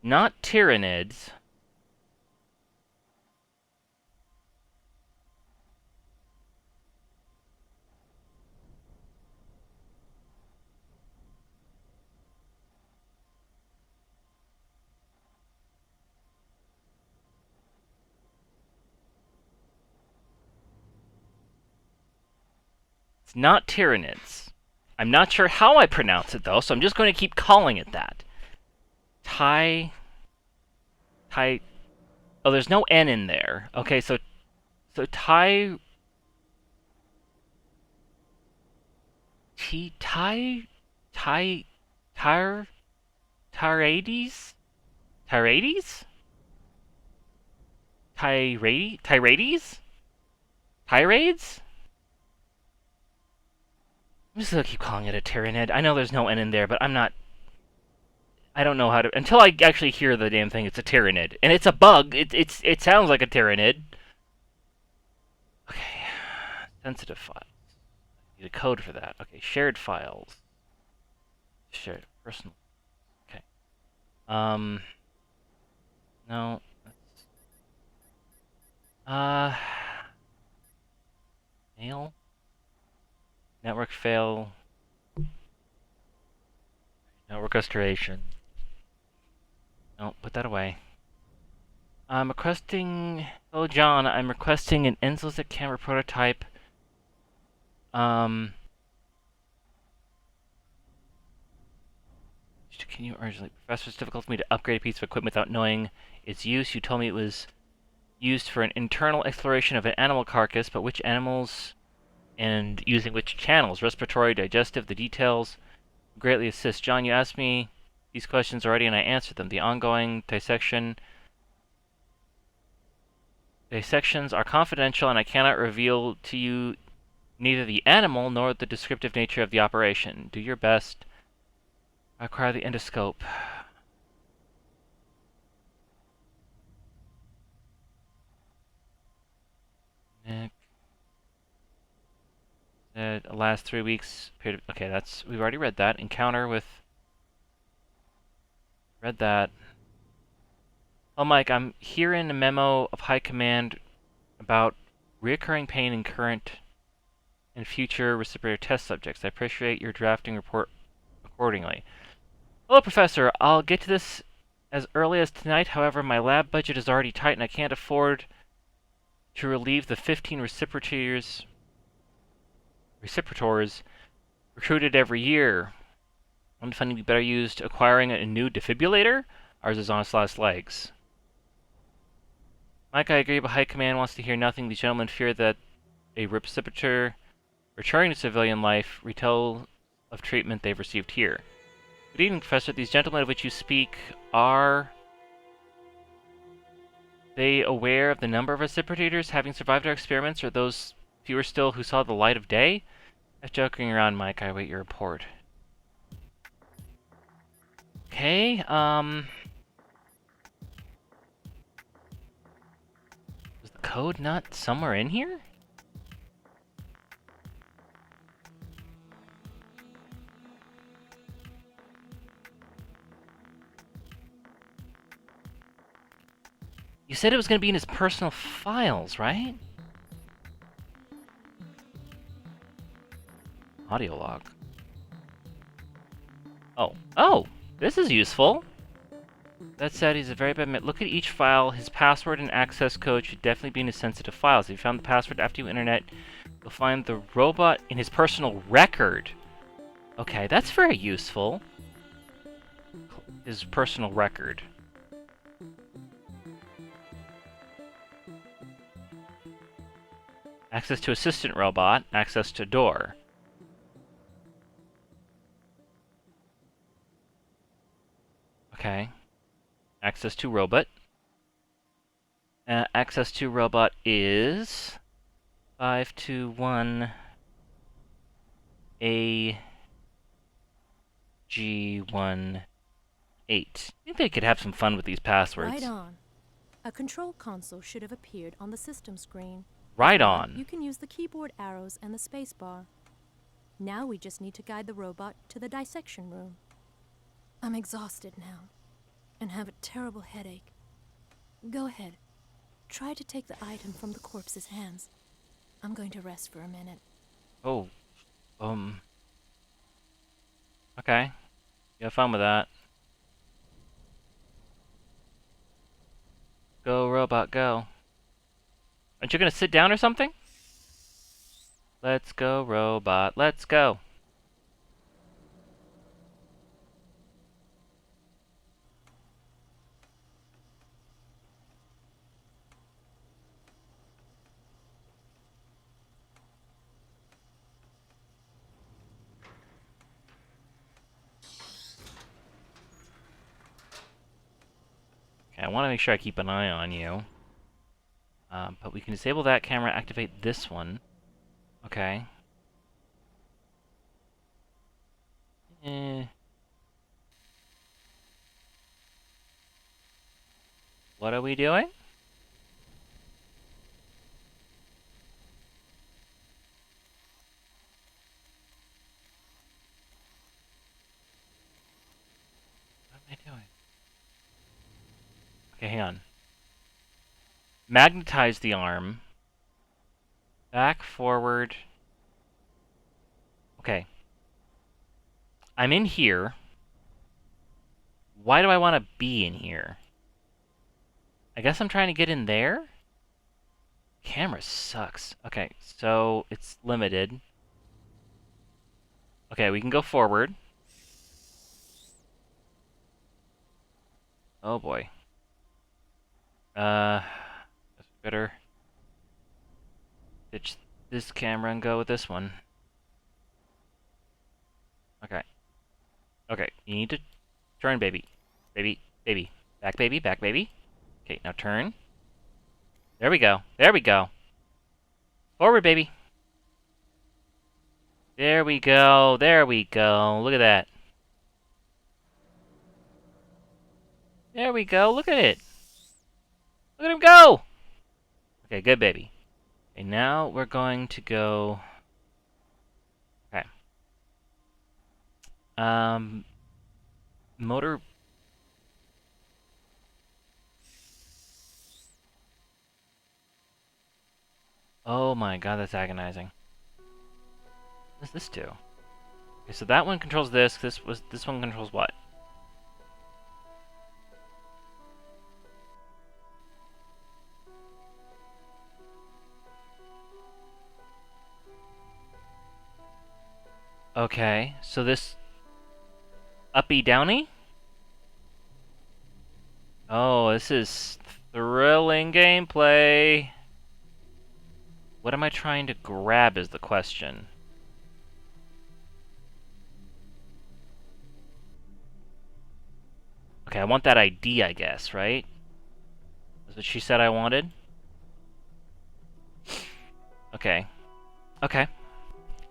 Not tyrannids. It's not Tyranids. I'm not sure how I pronounce it, though, so I'm just going to keep calling it that. Ty... Oh, there's no N in there. Okay, so Ty... Tyrades? Tyrades? Tyrades? Tirades? I'm just gonna keep calling it a Tyranid. I know there's no N in there, but I don't know how to... Until I actually hear the damn thing, it's a Tyranid. And it's a bug. It sounds like a Tyranid. Okay. Sensitive files. Need a code for that. Okay, shared files. Shared. Personal. Okay. No. Mail? Network fail. Network restoration. No, put that away. I'm requesting... Hello, John. I'm requesting an Enzlosik camera prototype. Can you urgently... Professor, it's difficult for me to upgrade a piece of equipment without knowing its use. You told me it was used for an internal exploration of an animal carcass, but which animals and using which channels? Respiratory, digestive, the details greatly assist. John, you asked me these questions already and I answered them. The ongoing dissections are confidential and I cannot reveal to you neither the animal nor the descriptive nature of the operation. Do your best. I acquire the endoscope. Nick. The last 3 weeks period. Okay, we've already read that. Encounter with. Read that. Oh, Mike, I'm hearing a memo of High Command about reoccurring pain in current and future respirator test subjects. I appreciate your drafting report accordingly. Hello, Professor. I'll get to this as early as tonight. However, my lab budget is already tight and I can't afford to relieve the 15 reciprocators recruited every year. One funding be better used acquiring a new defibrillator? Ours is on its last legs. Mike, I agree, but High Command wants to hear nothing. These gentlemen fear that a reciprocator returning to civilian life retell of treatment they've received here. Good evening, Professor. These gentlemen of which you speak, are they aware of the number of reciprocators having survived our experiments, or those fewer still who saw the light of day? I'm joking around, Mike. I await your report. Okay, is the code not somewhere in here? You said it was going to be in his personal files, right? Audio log. Oh, this is useful. That said, he's a very bad Look at each file. His password and access code should definitely be in his sensitive files. If you found the password after you internet, you'll find the robot in his personal record. Okay, that's very useful. His personal record. Access to assistant robot, access to door. Okay. Access to robot. Access to robot is 521 AG18. I think they could have some fun with these passwords. Right on. A control console should have appeared on the system screen. Right on. You can use the keyboard arrows and the spacebar. Now we just need to guide the robot to the dissection room. I'm exhausted now, and have a terrible headache. Go ahead. Try to take the item from the corpse's hands. I'm going to rest for a minute. Oh. Okay. You have fun with that. Go, robot, go. Aren't you gonna sit down or something? Let's go, robot. Let's go. Okay, I want to make sure I keep an eye on you. But we can disable that camera, activate this one. Okay. What are we doing? What am I doing? Okay, hang on. Magnetize the arm. Back, forward. Okay. I'm in here. Why do I want to be in here? I guess I'm trying to get in there? Camera sucks. Okay, so it's limited. Okay, we can go forward. Oh boy. Guess we better ditch this camera and go with this one. Okay. Okay, you need to turn, baby. Baby, baby. Back, baby, back, baby. Okay, now turn. There we go. There we go. Forward, baby. There we go. There we go. Look at that. There we go. Look at it. Look at him go. Okay, good, baby. Okay, now we're going to go... Okay. Motor... Oh my god, that's agonizing. What does this do? Okay, so that one controls this. This one controls what? Okay, so this uppy downy? Oh, this is thrilling gameplay. What am I trying to grab is the question. Okay, I want that ID, I guess, right? That's what she said I wanted? Okay. Okay.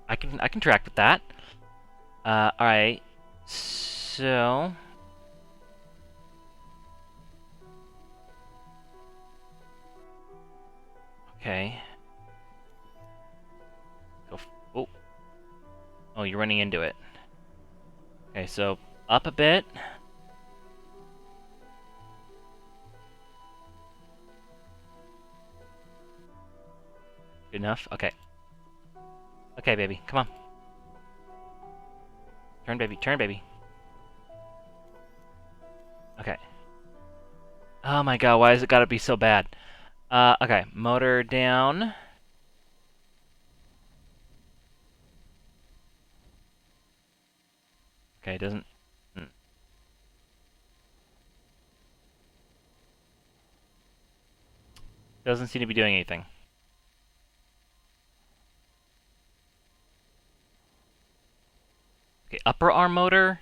I can track with that. Alright. So... Okay. Go oh. Oh, you're running into it. Okay, so up a bit. Good enough? Okay. Okay, baby. Come on. Turn, baby. Turn, baby. Okay. Oh my god, why has it gotta be so bad? Okay. Motor down. Okay, it doesn't... Doesn't seem to be doing anything. Okay, upper arm motor.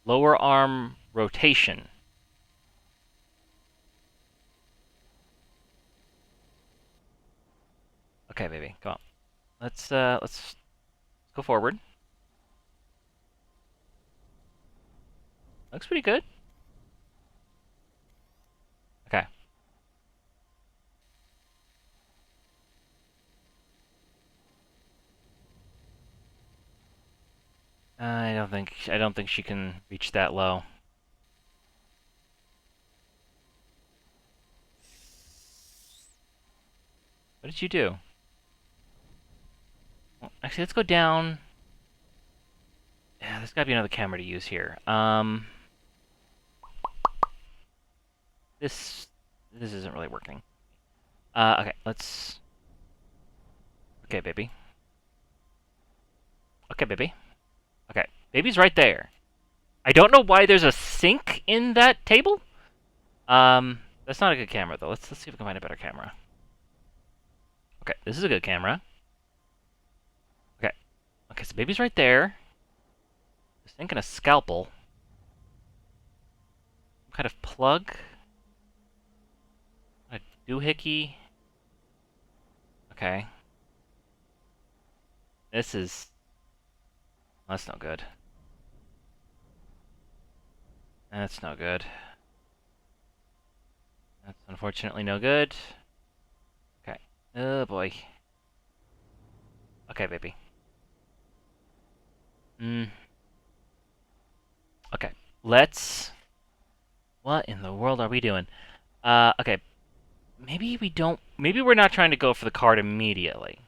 Lower arm rotation. Okay, baby, come on. Let's go forward. Looks pretty good. Okay. I don't think she can reach that low. What did you do? Well, actually, let's go down. Yeah, there's gotta be another camera to use here. This isn't really working. Okay, let's Okay, baby. Okay, baby. Okay, baby's right there. I don't know why there's a sink in that table. That's not a good camera though. Let's see if we can find a better camera. Okay, this is a good camera. Okay. Okay, so baby's right there. A sink and a scalpel. Some kind of plug. A doohickey. Okay. This is... That's no good. That's no good. That's unfortunately no good. Okay. Oh boy. Okay, baby. Okay. Let's... What in the world are we doing? Okay. Maybe we don't... Maybe we're not trying to go for the card immediately.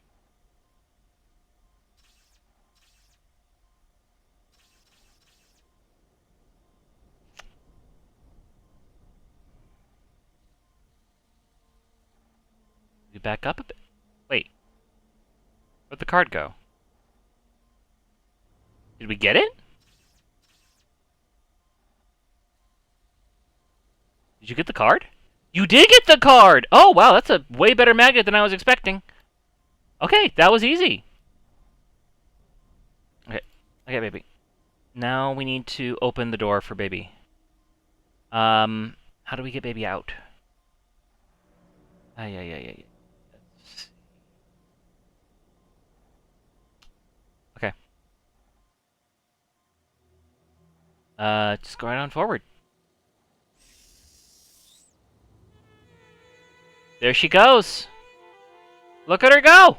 We back up a bit. Wait. Where'd the card go? Did we get it? Did you get the card? You did get the card! Oh, wow, that's a way better magnet than I was expecting. Okay, that was easy. Okay, okay, baby. Now we need to open the door for baby. How do we get baby out? Yeah. Okay. Just go right on forward. There she goes. Look at her go.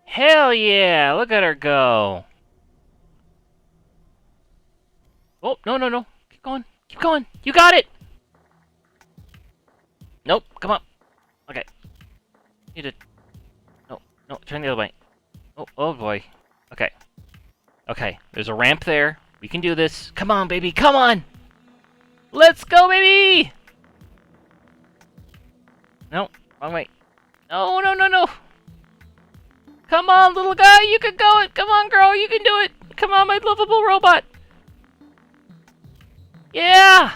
Hell yeah, look at her go. Oh, no. Keep going. Keep going. You got it. Nope, come on. Okay. Need to... No, turn the other way. Oh boy. Okay. Okay, there's a ramp there. We can do this. Come on, baby, come on! Let's go, baby! No, wrong way. No. Come on, little guy, you can go it. Come on, girl, you can do it. Come on, my lovable robot. Yeah!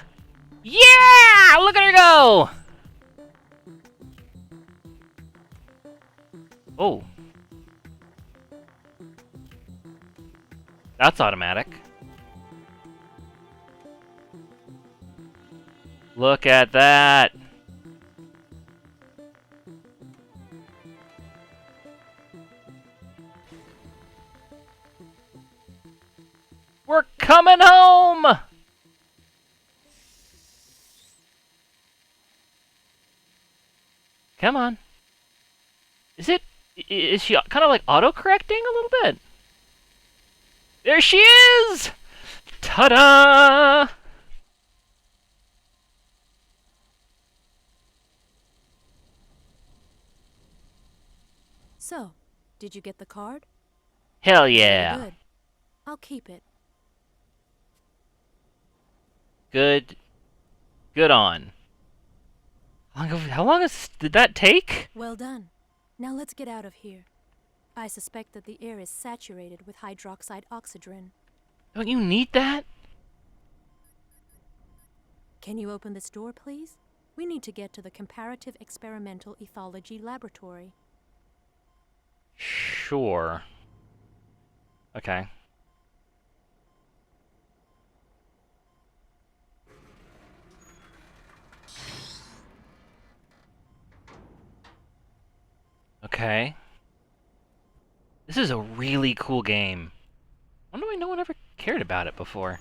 Yeah! Look at her go! Oh. That's automatic. Look at that! We're coming home! Come on. Is she kind of like auto-correcting a little bit? There she is! Ta-da! So, did you get the card? Hell yeah! Good. I'll keep it. Good on. How long did that take? Well done. Now let's get out of here. I suspect that the air is saturated with hydroxide oxygen. Don't you need that? Can you open this door, please? We need to get to the Comparative Experimental Ethology Laboratory. Sure. Okay. Okay. This is a really cool game. I wonder why no one ever cared about it before.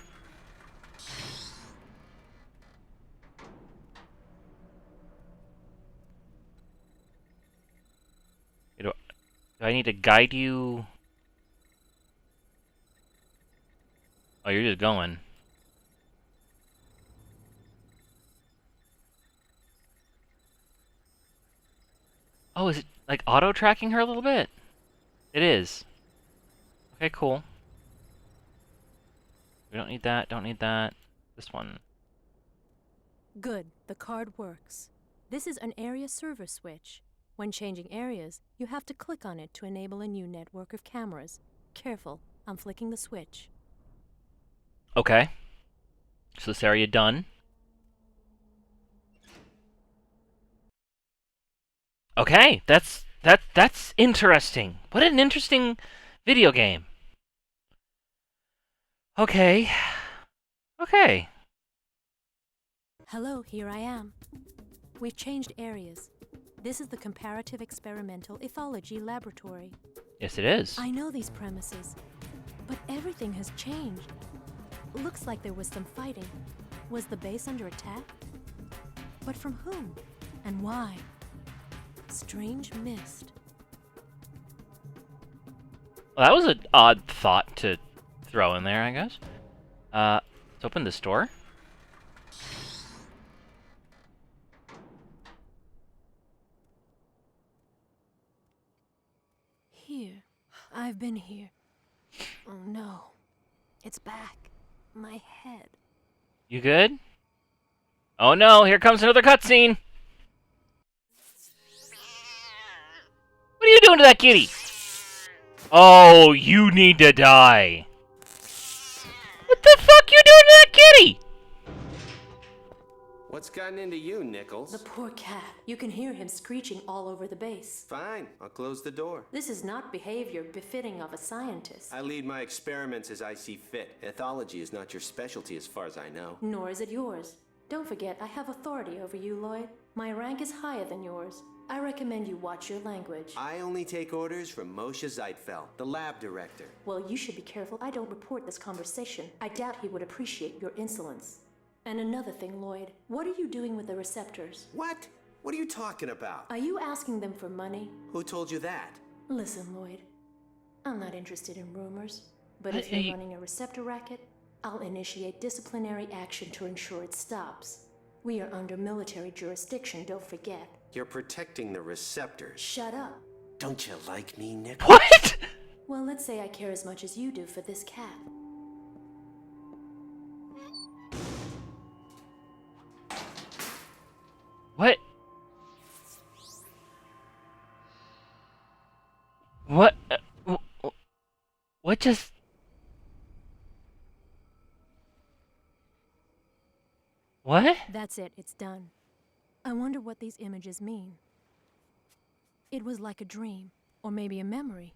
Do I need to guide you? Oh, you're just going. Oh, is it like auto-tracking her a little bit? It is. Okay, cool. We don't need that, don't need that. This one. Good. The card works. This is an area server switch. When changing areas, you have to click on it to enable a new network of cameras. Careful, I'm flicking the switch. Okay. So this area done. Okay, that's interesting. What an interesting video game. Okay. Okay. Hello, here I am. We've changed areas. This is the Comparative Experimental Ethology Laboratory. Yes, it is. I know these premises, but everything has changed. Looks like there was some fighting. Was the base under attack? But from whom? And why? Strange mist. Well, that was an odd thought to throw in there, I guess. Let's open this door. Here. I've been here. Oh no. It's back. My head. You good? Oh no, here comes another cutscene! What are you doing to that kitty? Oh, you need to die. What the fuck you doing to that kitty? What's gotten into you, Nichols? The poor cat. You can hear him screeching all over the base. Fine, I'll close the door. This is not behavior befitting of a scientist. I lead my experiments as I see fit. Ethology is not your specialty as far as I know. Nor is it yours. Don't forget, I have authority over you, Lloyd. My rank is higher than yours. I recommend you watch your language. I only take orders from Moshe Zeitfeld, the lab director. Well, you should be careful I don't report this conversation. I doubt he would appreciate your insolence. And another thing, Lloyd. What are you doing with the receptors? What? What are you talking about? Are you asking them for money? Who told you that? Listen, Lloyd. I'm not interested in rumors. But But if you're you- running a receptor racket, I'll initiate disciplinary action to ensure it stops. We are under military jurisdiction, don't forget. You're protecting the receptors. Shut up. Don't you like me, Nichols? What? Well, let's say I care as much as you do for this cat. What? What? What just... What? That's it, it's done. I wonder what these images mean. It was like a dream, or maybe a memory.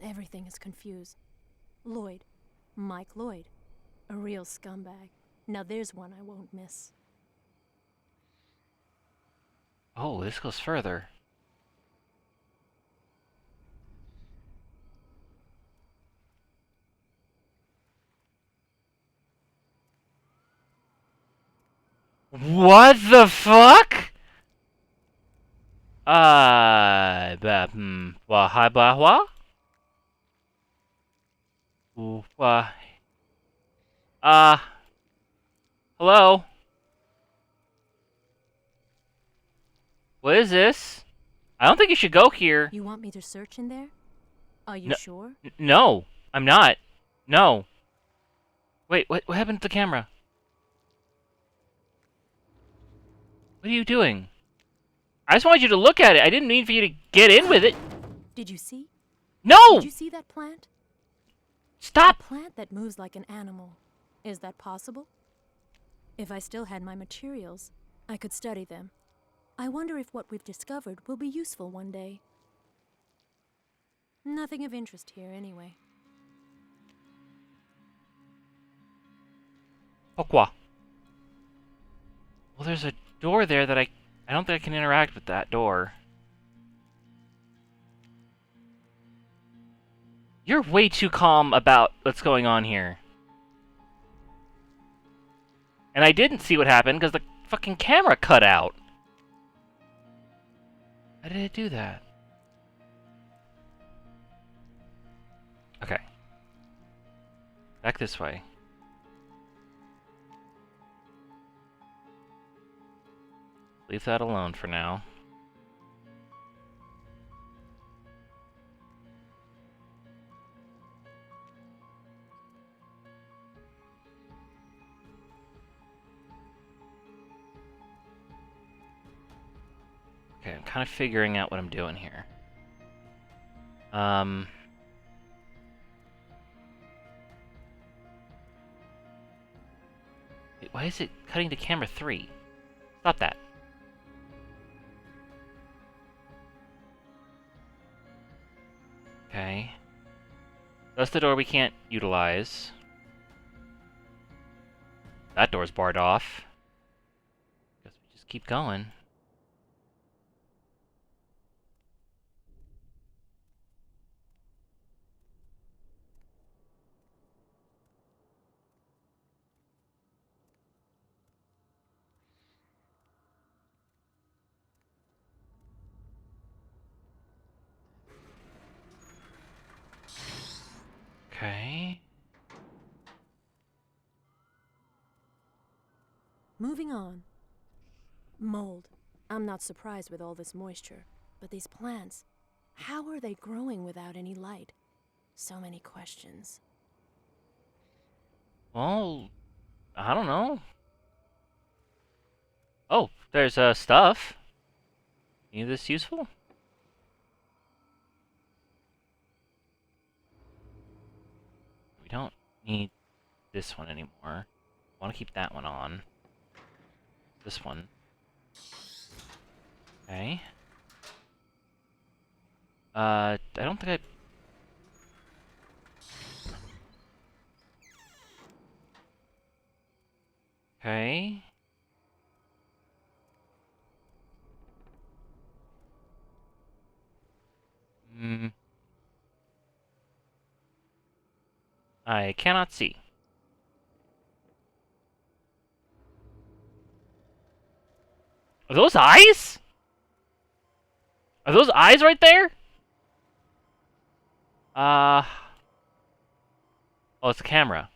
Everything is confused. Lloyd. Mike Lloyd. A real scumbag. Now there's one I won't miss. Oh, this goes further. What the fuck? Hi, bahwa? Hello? What is this? I don't think you should go here. You want me to search in there? Are you No. sure? No, I'm not. No. Wait, what happened to the camera? What are you doing? I just wanted you to look at it. I didn't mean for you to get in with it. Did you see? No! Did you see that plant? Stop! A plant that moves like an animal. Is that possible? If I still had my materials, I could study them. I wonder if what we've discovered will be useful one day. Nothing of interest here, anyway. Pourquoi? Well, there's a door there that I don't think I can interact with that door. You're way too calm about what's going on here. And I didn't see what happened because the fucking camera cut out. How did it do that? Okay. Back this way. Leave that alone for now. Okay, I'm kind of figuring out what I'm doing here. Wait, why is it cutting to camera 3? Stop that. Okay. That's the door we can't utilize. That door's barred off. Guess we just keep going. Okay. Moving on. Mold. I'm not surprised with all this moisture, but these plants, how are they growing without any light? So many questions. Well, I don't know. Oh, there's stuff. Any of this useful? We don't need this one anymore. I want to keep that one on. This one. Okay. I don't think Okay. Hmm. I cannot see. Are those eyes? Are those eyes right there? Oh, it's a camera.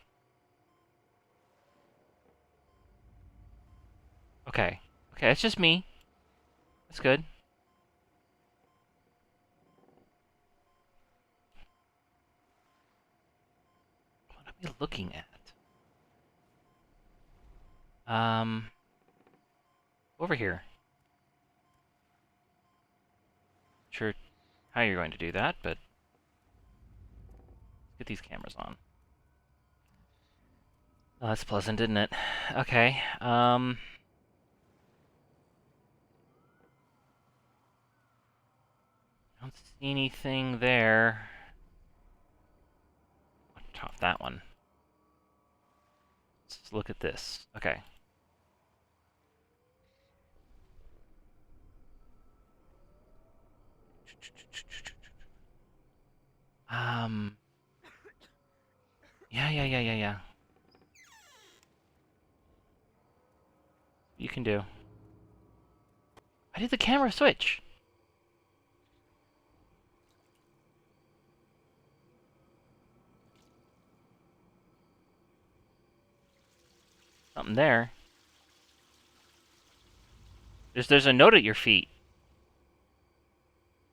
Okay. Okay, it's just me. That's good. What are we looking at? Over here. Sure how you're going to do that, but let's get these cameras on. Oh, that's pleasant, isn't it? Okay, don't see anything there. Top that one. Let's look at this. Okay. Yeah. You can do. Why did the camera switch? Something there. There's a note at your feet.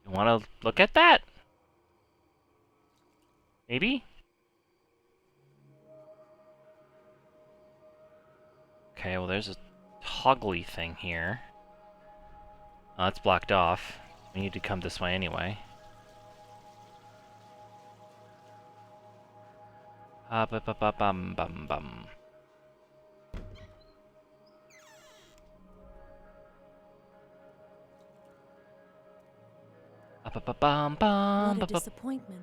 You want to look at that? Maybe? Okay, well there's a toggly thing here. Oh, it's blocked off. We need to come this way anyway. Bum. What a disappointment.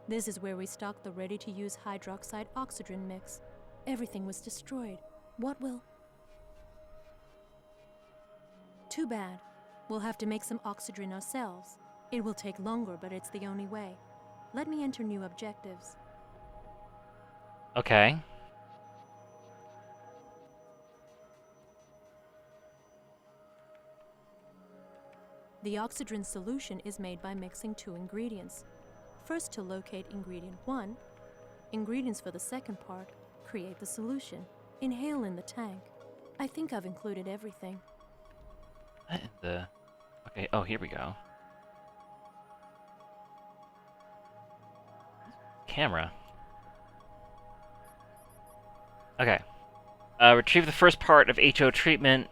This is where we stocked the ready-to-use hydroxide oxygen mix. Everything was destroyed. What will... Too bad. We'll have to make some oxygen ourselves. It will take longer, but it's the only way. Let me enter new objectives. Okay. The oxygen solution is made by mixing two ingredients. First, to locate ingredient 1, ingredients for the second part, create the solution. Inhale in the tank. I think I've included everything. What in the... Okay, oh, here we go. Camera. Okay. Retrieve the first part of HO treatment.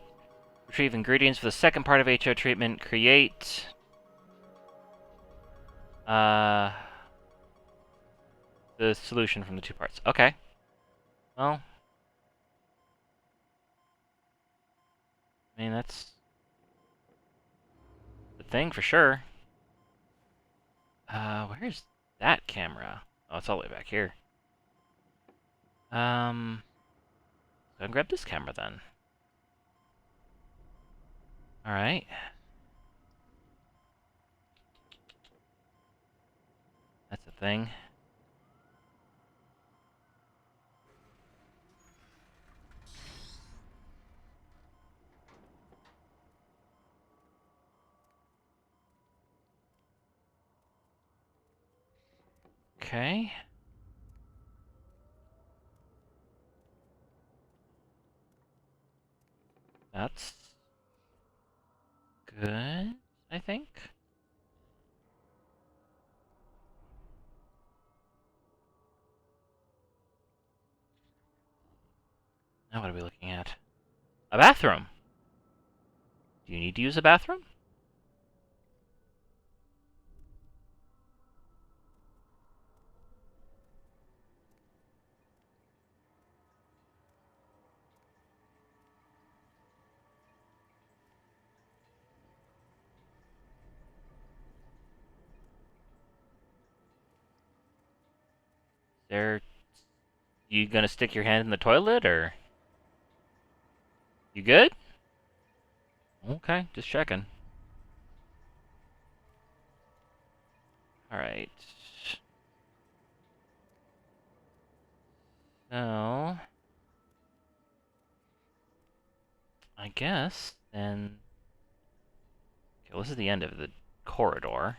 Retrieve ingredients for the second part of HO treatment. Create. The solution from the 2 parts. Okay. Well. I mean, that's the thing for sure. Where's that camera? Oh, it's all the way back here. Go and grab this camera then. Alright. That's a thing. Okay. That's good, I think. Now what are we looking at? A bathroom! Do you need to use a bathroom? You gonna stick your hand in the toilet, or? You good? Okay, just checking. Alright. So... I guess, then... Okay, well, this is the end of the corridor.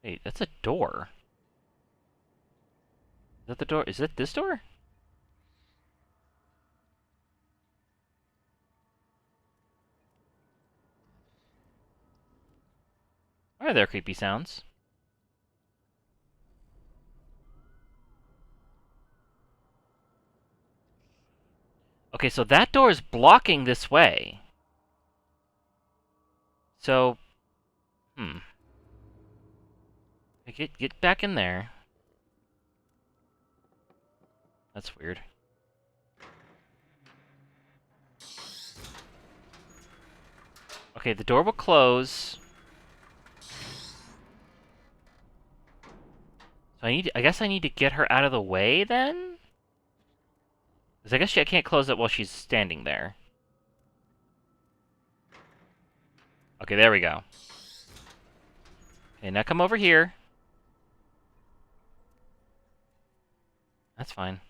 Wait, that's a door. Is that the door? Is it this door? Why are there creepy sounds? Okay, so that door is blocking this way. So... Get back in there. That's weird. Okay, the door will close. So I guess I need to get her out of the way then? Because I guess I can't close it while she's standing there. Okay, there we go. Okay, now come over here. That's fine.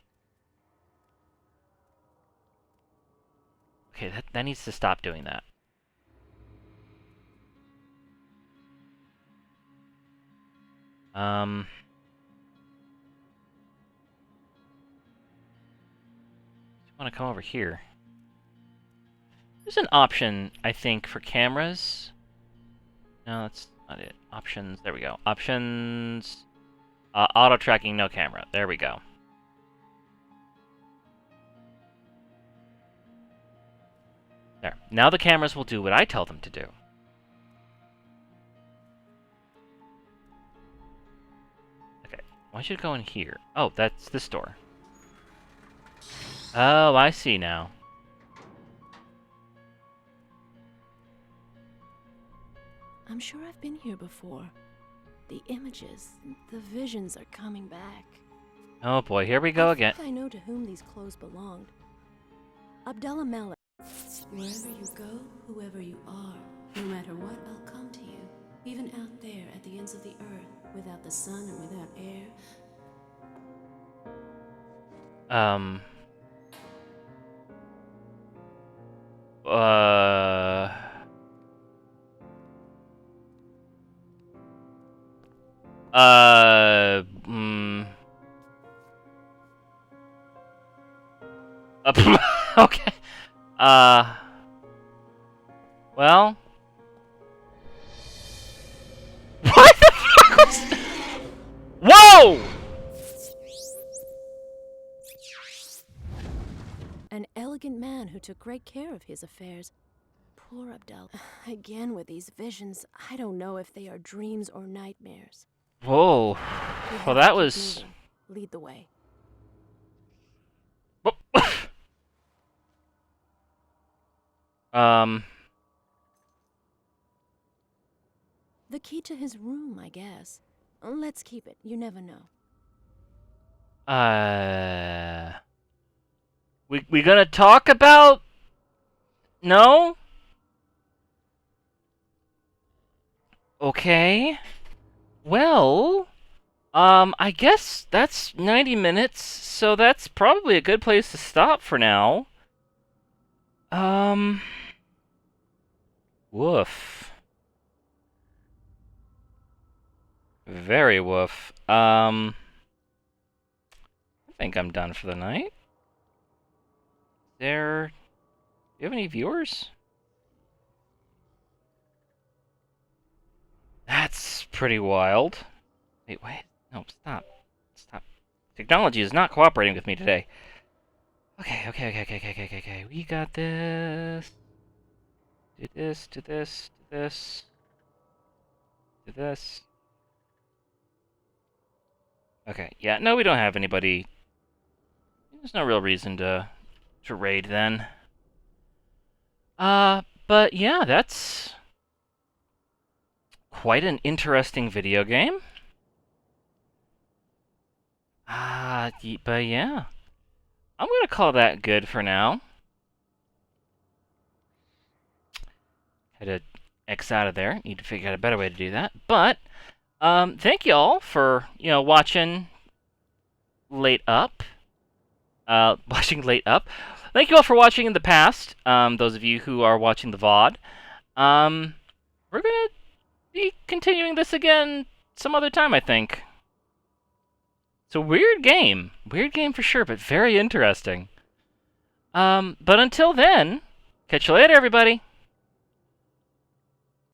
Okay, that needs to stop doing that. I want to come over here. There's an option, I think, for cameras. No, that's not it. Options. There we go. Options. Auto tracking, no camera. There we go. There. Now the cameras will do what I tell them to do. Okay. Why should it go in here? Oh, that's this door. Oh, I see now. I'm sure I've been here before. The images, the visions are coming back. Oh boy, here we go again. I think I know to whom these clothes belonged. Abdullah Melek. Wherever you go, whoever you are, no matter what, I'll come to you. Even out there at the ends of the earth, without the sun and without air. Okay. Well. What the fuck was... Whoa! took great care of his affairs. Poor Abdel. Again with these visions, I don't know if they are dreams or nightmares. Whoa. We have Well, to that keep was... moving. Lead the way. The key to his room, I guess. Let's keep it. You never know. We gonna talk about... No? Okay. Well, I guess that's 90 minutes, so that's probably a good place to stop for now. Woof. Very woof. I think I'm done for the night. Do you have any viewers? That's pretty wild. Wait, no, stop. Stop. Technology is not cooperating with me today. Okay. We got this. Do this, do this, do this. Do this. Okay, yeah, no, we don't have anybody. There's no real reason to raid then. But yeah, that's quite an interesting video game. But yeah. I'm gonna call that good for now. Had to X out of there. Need to figure out a better way to do that. But, thank you all for, watching Late Up. Watching Late Up. Thank you all for watching in the past, those of you who are watching the VOD. We're gonna be continuing this again some other time, I think. It's a weird game. Weird game for sure, but very interesting. But until then, catch you later, everybody.